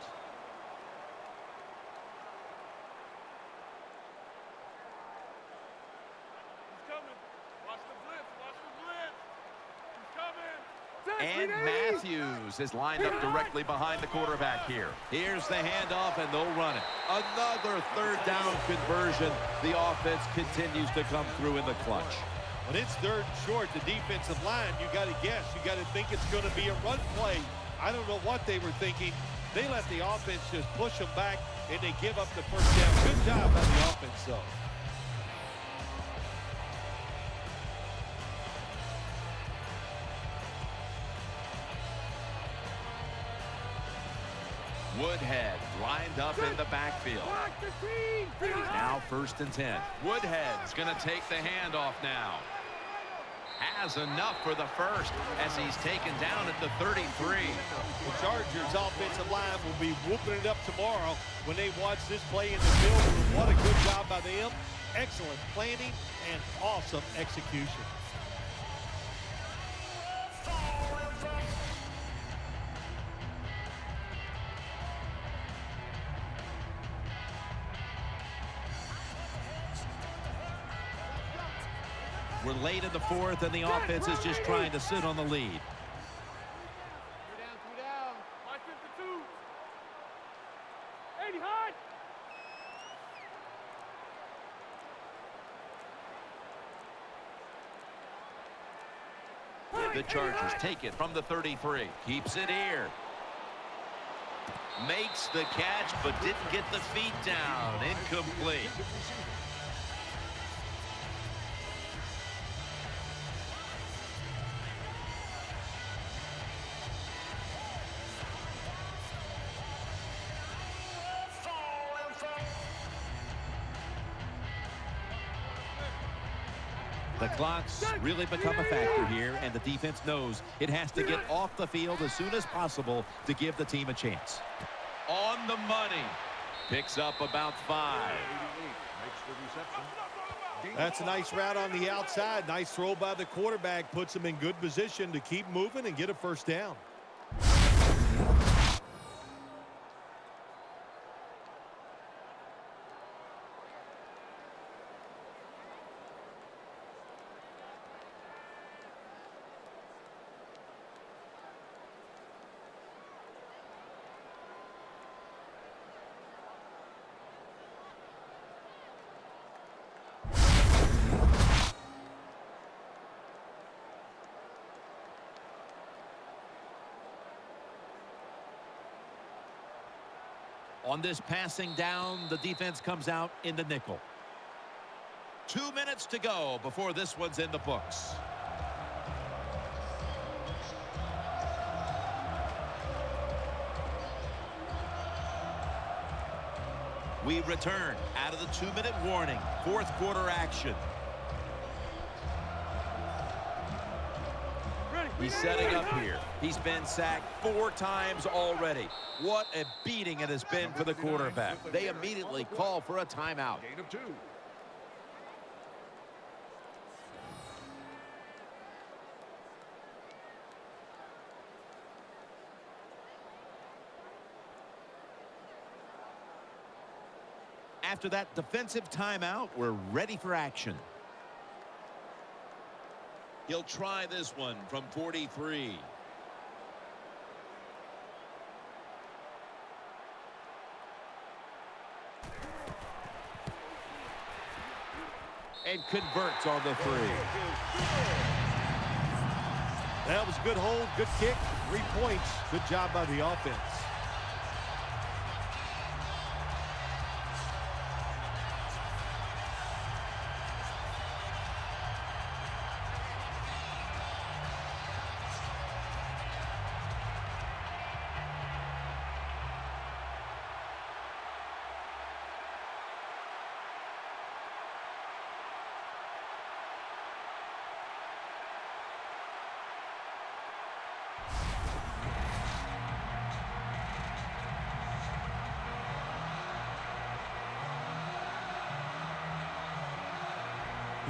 Speaker 1: And Matthews is lined up directly behind the quarterback here. Here's the handoff, and they'll run it. Another 3rd down conversion. The offense continues to come through in the clutch.
Speaker 2: When it's 3rd and short, the defensive line, you got to guess. You got to think it's going to be a run play. I don't know what they were thinking. They let the offense just push them back, and they give up the 1st down. Good job by the offense, though.
Speaker 1: Woodhead lined up in the backfield. Now 1st and 10. Woodhead's going to take the handoff now. Has enough for the 1st as he's taken down at the 33.
Speaker 2: The Chargers offensive line will be whooping it up tomorrow when they watch this play in the field. What a good job by them. Excellent planning and awesome execution.
Speaker 1: We're late in the 4th, and the offense is just trying to sit on the lead.
Speaker 3: 2 down. 552. 80 high.
Speaker 1: The Chargers take it from the 33. Keeps it here. Makes the catch, but didn't get the feet down. Incomplete. The clock's really become a factor here, and the defense knows it has to get off the field as soon as possible to give the team a chance. On the money. Picks up about 5.
Speaker 5: Makes the reception.
Speaker 2: That's a nice route on the outside. Nice throw by the quarterback. Puts him in good position to keep moving and get a first down.
Speaker 1: On this passing down, the defense comes out in the nickel. 2 minutes to go before this one's in the books. We return out of the 2-minute warning. Fourth quarter action. He's setting up here. He's been sacked 4 times already. What a beating it has been for the quarterback. They immediately call for a timeout.
Speaker 5: Gain of 2.
Speaker 1: After that defensive timeout, we're ready for action. He'll try this one from 43. And converts on the 3.
Speaker 2: That was a good hold, good kick, 3 points. Good job by the offense.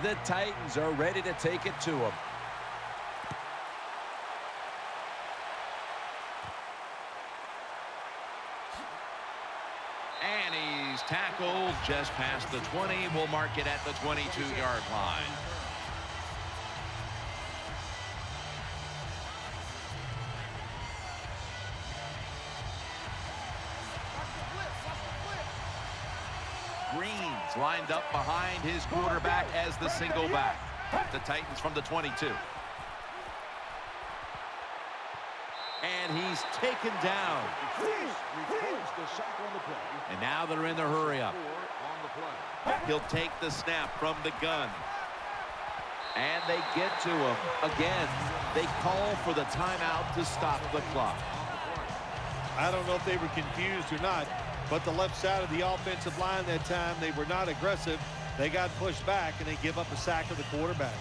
Speaker 1: The Titans are ready to take it to him. And he's tackled just past the 20. We'll mark it at the 22-yard line. Green's lined up behind his quarterback as the single back. The Titans from the 22. And he's taken down. And now they're in the hurry up. He'll take the snap from the gun. And they get to him. Again, they call for the timeout to stop the clock.
Speaker 2: I don't know if they were confused or not, but the left side of the offensive line that time, they were not aggressive. They got pushed back, and they give up a sack of the quarterback.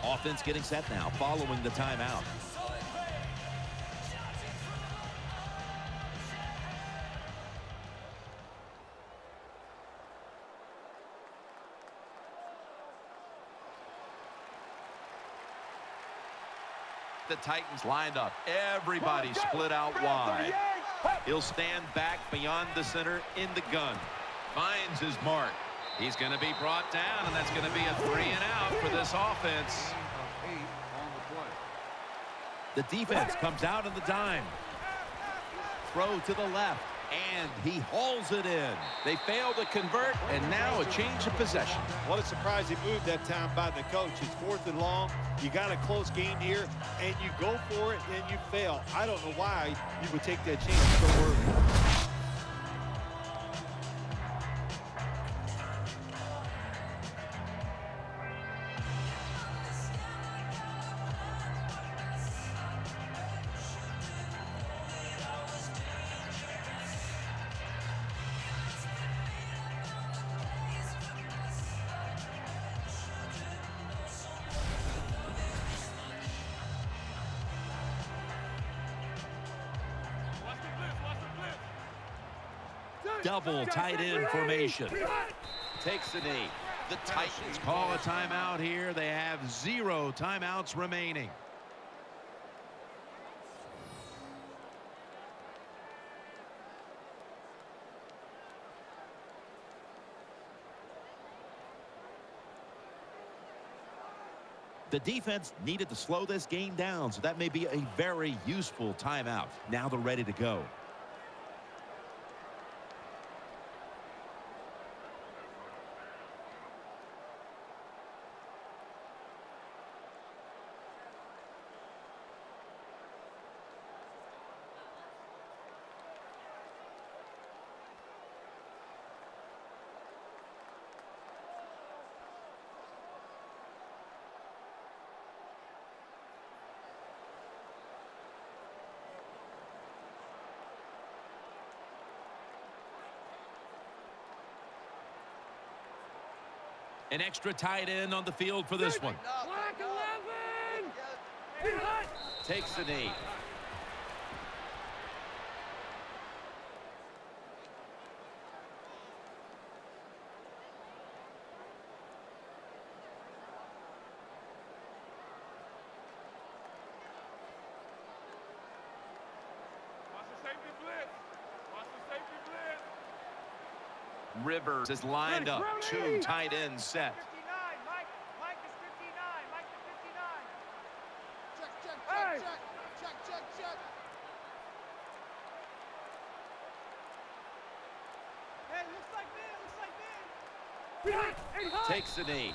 Speaker 1: Offense getting set now following the timeout. The Titans lined up. Everybody split out wide. He'll stand back beyond the center in the gun. Finds his mark. He's going to be brought down, and that's going to be a 3 and out for this offense. The defense comes out in the dime. Throw to the left, and he hauls it in. They fail to convert, and now a change of possession.
Speaker 2: What a surprising move that time by the coach. It's 4th and long. You got a close game here, and you go for it, and you fail. I don't know why you would take that chance so early.
Speaker 1: double tight end formation. Takes the knee. The Titans call a timeout here. They have 0 timeouts remaining. The defense needed to slow this game down, so that may be a very useful timeout. Now they're ready to go. An extra tight end on the field for this one.
Speaker 3: Black 11!
Speaker 1: Takes the knee.
Speaker 3: Watch the safety blitz. Watch the safety blitz.
Speaker 1: Rivers is lined up. 2 tight ends set.
Speaker 3: 59, Mike. Mike is 59. Mike is 59. Check. Hey, looks like me.
Speaker 1: Takes the knee.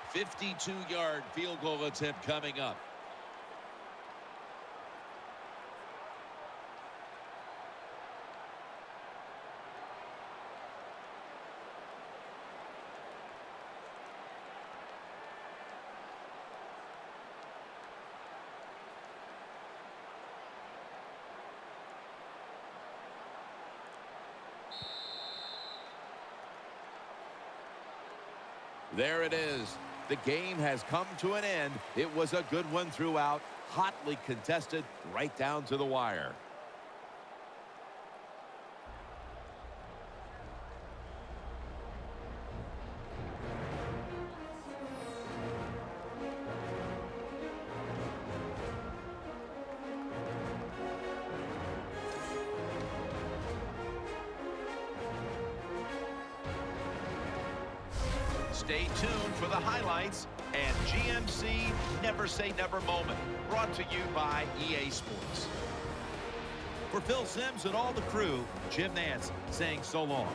Speaker 1: A 52-yard field goal attempt coming up. There it is. The game has come to an end. It was a good one throughout, hotly contested right down to the wire. Stay tuned for the highlights and GMC Never Say Never moment, brought to you by EA Sports. For Phil Simms and all the crew, Jim Nance saying so long.